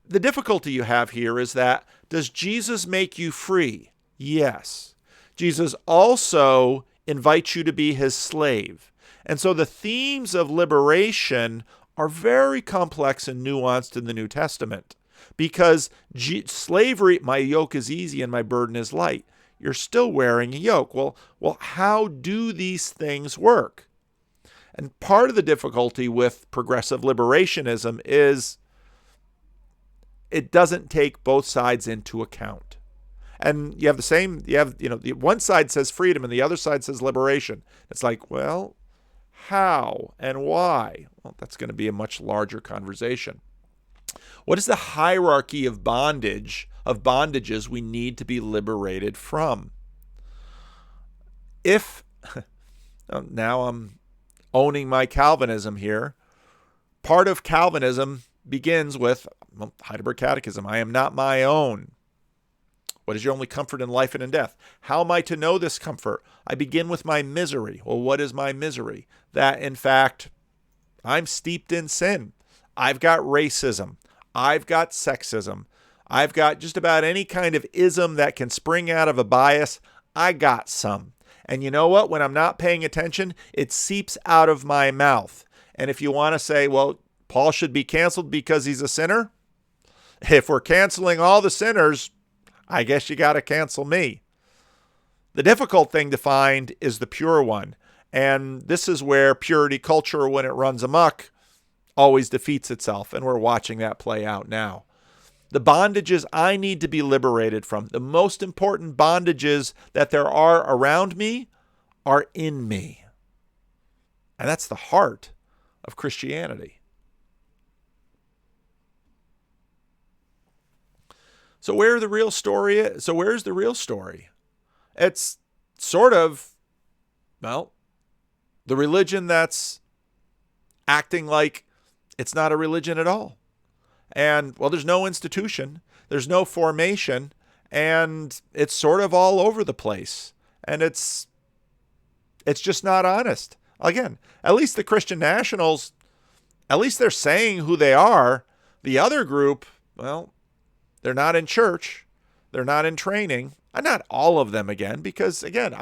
The difficulty you have here is that, does Jesus make you free? Yes. Jesus also invites you to be his slave. And so the themes of liberation are very complex and nuanced in the New Testament, because slavery, my yoke is easy and my burden is light. You're still wearing a yoke. Well, how do these things work? And part of the difficulty with progressive liberationism is it doesn't take both sides into account. And you have one side says freedom and the other side says liberation. It's like, well, how and why? Well, that's going to be a much larger conversation. What is the hierarchy of bondages we need to be liberated from? If, now I'm owning my Calvinism here, part of Calvinism begins with Heidelberg Catechism, I am not my own. What is your only comfort in life and in death? How am I to know this comfort? I begin with my misery. Well, what is my misery? That, in fact, I'm steeped in sin. I've got racism. I've got sexism. I've got just about any kind of ism that can spring out of a bias. I got some. And you know what? When I'm not paying attention, it seeps out of my mouth. And if you want to say, well, Paul should be canceled because he's a sinner, if we're canceling all the sinners, I guess you got to cancel me. The difficult thing to find is the pure one. And this is where purity culture, when it runs amok, always defeats itself. And we're watching that play out now. The bondages I need to be liberated from, the most important bondages that there are around me, are in me. And that's the heart of Christianity. So where's the real story? It's sort of, well, the religion that's acting like it's not a religion at all. And, well, there's no institution, there's no formation, and it's sort of all over the place. And it's just not honest. Again, at least the Christian nationals, at least they're saying who they are. The other group, well, they're not in church. They're not in training. Not all of them, again, because, again,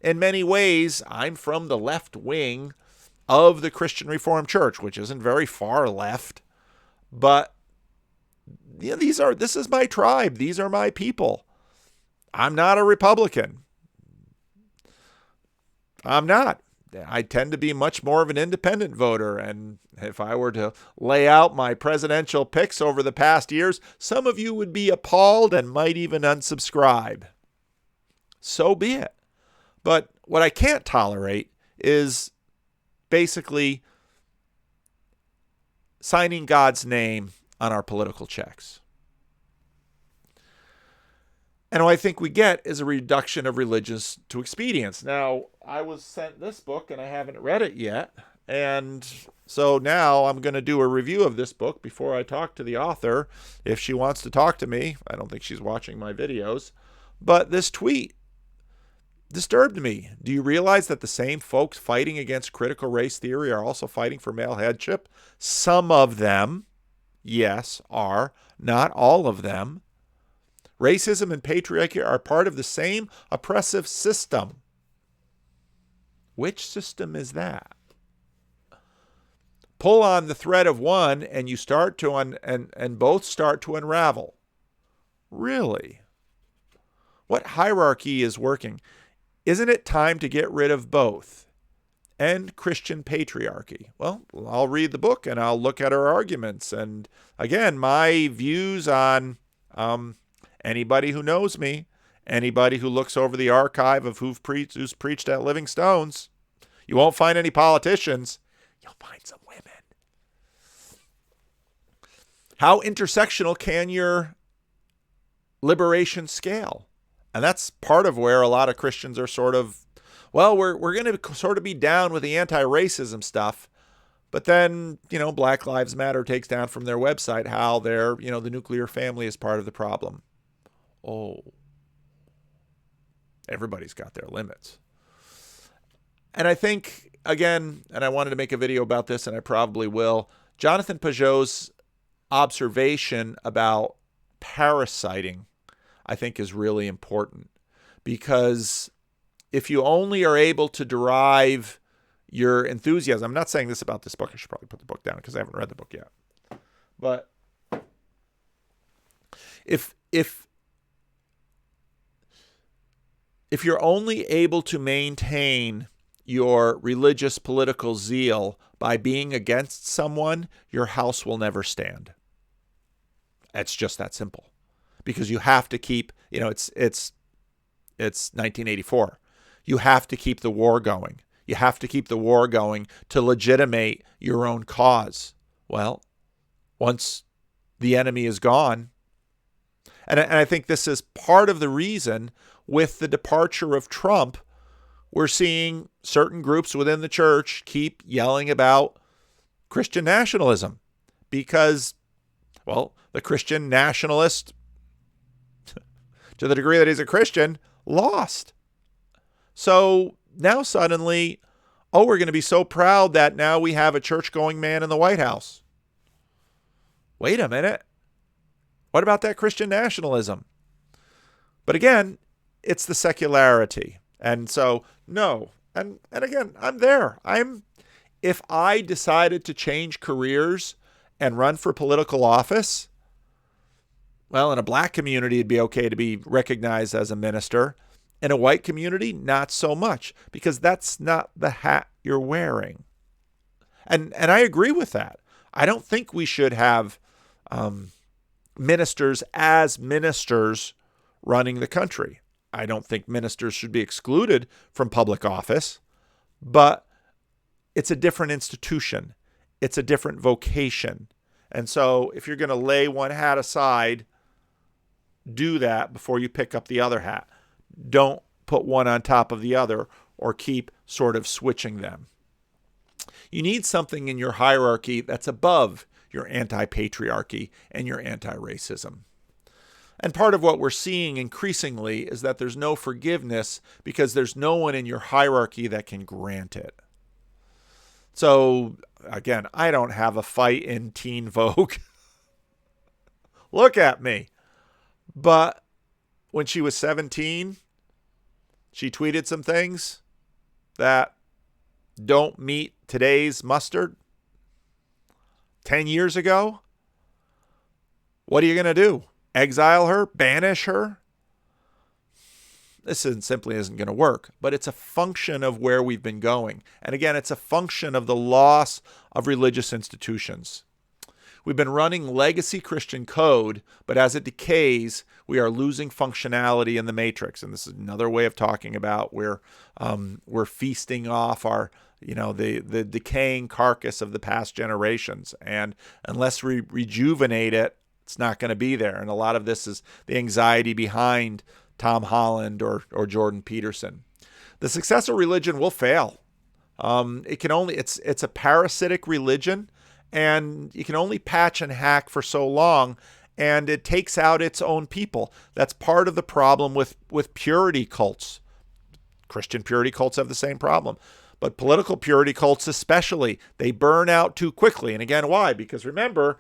in many ways, I'm from the left wing of the Christian Reformed Church, which isn't very far left. But yeah, this is my tribe. These are my people. I'm not a Republican. I'm not. I tend to be much more of an independent voter. And if I were to lay out my presidential picks over the past years, some of you would be appalled and might even unsubscribe. So be it. But what I can't tolerate is basically signing God's name on our political checks. And what I think we get is a reduction of religious to expedience. Now, I was sent this book and I haven't read it yet. And so now I'm going to do a review of this book before I talk to the author, if she wants to talk to me. I don't think she's watching my videos. But this tweet disturbed me. Do you realize that the same folks fighting against critical race theory are also fighting for male headship? Some of them, yes, are. Not all of them. Racism and patriarchy are part of the same oppressive system. Which system is that? Pull on the thread of one and you start to and both start to unravel. Really? What hierarchy is working? Isn't it time to get rid of both? And Christian patriarchy. Well, I'll read the book and I'll look at her arguments. And again, my views on anybody who knows me, anybody who looks over the archive of who's preached at Living Stones, you won't find any politicians. You'll find some women. How intersectional can your liberation scale? And that's part of where a lot of Christians are sort of, well, we're going to sort of be down with the anti-racism stuff. But then, Black Lives Matter takes down from their website how the nuclear family is part of the problem. Oh, everybody's got their limits. And I think, again, and I wanted to make a video about this, and I probably will, Jonathan Pageau's observation about parasiting, I think, is really important. Because if you only are able to derive your enthusiasm, I'm not saying this about this book, I should probably put the book down because I haven't read the book yet. But if you're only able to maintain your religious political zeal by being against someone, your house will never stand. It's just that simple. Because you have to keep, it's 1984. You have to keep the war going. You have to keep the war going to legitimate your own cause. Well, once the enemy is gone, and I think this is part of the reason with the departure of Trump, we're seeing certain groups within the church keep yelling about Christian nationalism because, well, the Christian nationalist, to the degree that he's a Christian, lost. So now suddenly, we're going to be so proud that now we have a church-going man in the White House. Wait a minute. What about that Christian nationalism? But again, it's the secularity. And so, no. And again, I'm there. If I decided to change careers and run for political office, well, in a black community, it'd be okay to be recognized as a minister. In a white community, not so much, because that's not the hat you're wearing. And I agree with that. I don't think we should have ministers as ministers running the country. I don't think ministers should be excluded from public office, but it's a different institution. It's a different vocation. And so if you're going to lay one hat aside, do that before you pick up the other hat. Don't put one on top of the other or keep sort of switching them. You need something in your hierarchy that's above your anti-patriarchy and your anti-racism. And part of what we're seeing increasingly is that there's no forgiveness because there's no one in your hierarchy that can grant it. So, again, I don't have a fight in Teen Vogue. Look at me. But when she was 17, she tweeted some things that don't meet today's mustard. 10 years ago, what are you going to do? Exile her? Banish her? This simply isn't going to work, but it's a function of where we've been going. And again, it's a function of the loss of religious institutions. We've been running legacy Christian code, but as it decays, we are losing functionality in the matrix. And this is another way of talking about where we're feasting off our, the decaying carcass of the past generations. And unless we rejuvenate it, it's not going to be there. And a lot of this is the anxiety behind Tom Holland or Jordan Peterson. The successor religion will fail. It's a parasitic religion, and you can only patch and hack for so long, and it takes out its own people. That's part of the problem with purity cults. Christian purity cults have the same problem. But political purity cults especially, they burn out too quickly. And again, why? Because remember,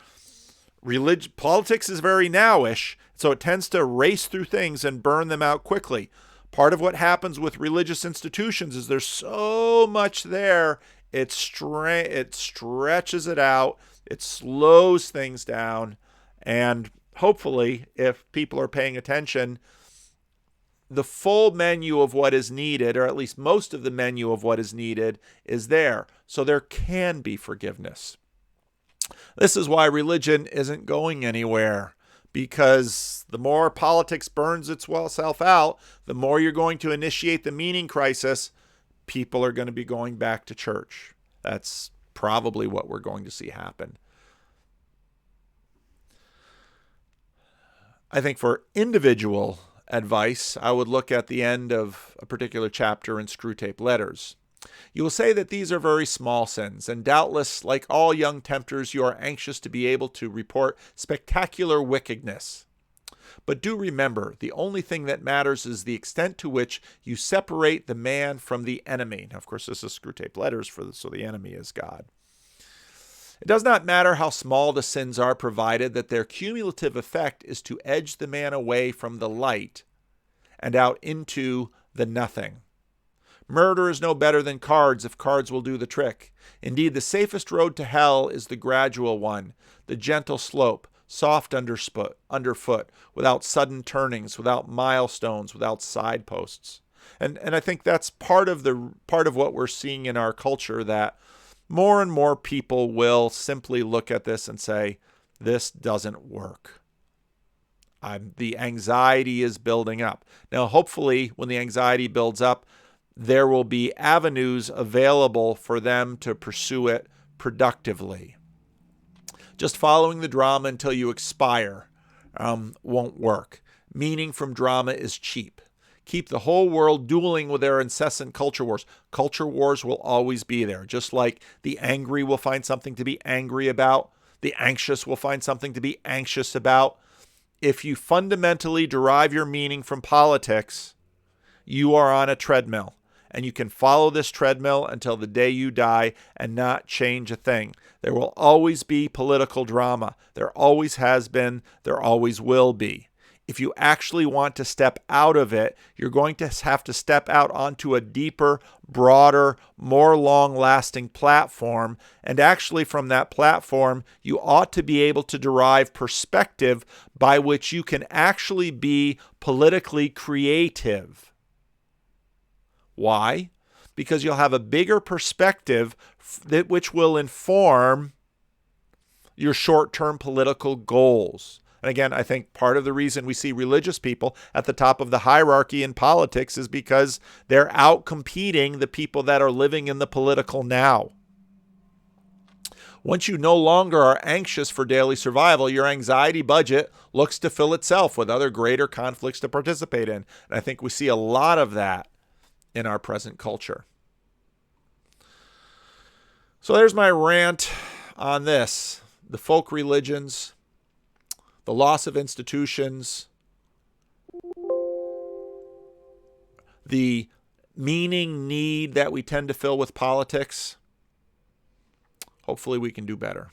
politics is very nowish, so it tends to race through things and burn them out quickly. Part of what happens with religious institutions is there's so much there, it stretches it out, it slows things down, and hopefully, if people are paying attention, the full menu of what is needed, or at least most of the menu of what is needed, is there. So there can be forgiveness. This is why religion isn't going anywhere, because the more politics burns itself out, the more you're going to initiate the meaning crisis, people are going to be going back to church. That's probably what we're going to see happen. I think for individual advice, I would look at the end of a particular chapter in Screwtape Letters. You will say that these are very small sins, and doubtless, like all young tempters, you are anxious to be able to report spectacular wickedness. But do remember, the only thing that matters is the extent to which you separate the man from the enemy. Now, of course, this is Screwtape Letters, so the enemy is God. It does not matter how small the sins are, provided that their cumulative effect is to edge the man away from the light and out into the nothing. Murder is no better than cards if cards will do the trick. Indeed, the safest road to hell is the gradual one, the gentle slope, soft underfoot, without sudden turnings, without milestones, without sideposts. And I think that's part of what we're seeing in our culture, that more and more people will simply look at this and say, this doesn't work. The anxiety is building up. Now, hopefully, when the anxiety builds up, there will be avenues available for them to pursue it productively. Just following the drama until you expire won't work. Meaning from drama is cheap. Keep the whole world dueling with their incessant culture wars. Culture wars will always be there. Just like the angry will find something to be angry about, the anxious will find something to be anxious about. If you fundamentally derive your meaning from politics, you are on a treadmill. And you can follow this treadmill until the day you die and not change a thing. There will always be political drama. There always has been. There always will be. If you actually want to step out of it, you're going to have to step out onto a deeper, broader, more long-lasting platform. And actually from that platform, you ought to be able to derive perspective by which you can actually be politically creative. Why? Because you'll have a bigger perspective which will inform your short-term political goals. And again, I think part of the reason we see religious people at the top of the hierarchy in politics is because they're out-competing the people that are living in the political now. Once you no longer are anxious for daily survival, your anxiety budget looks to fill itself with other greater conflicts to participate in. And I think we see a lot of that in our present culture. So there's my rant on this. The folk religions, the loss of institutions, the meaning need that we tend to fill with politics. Hopefully we can do better.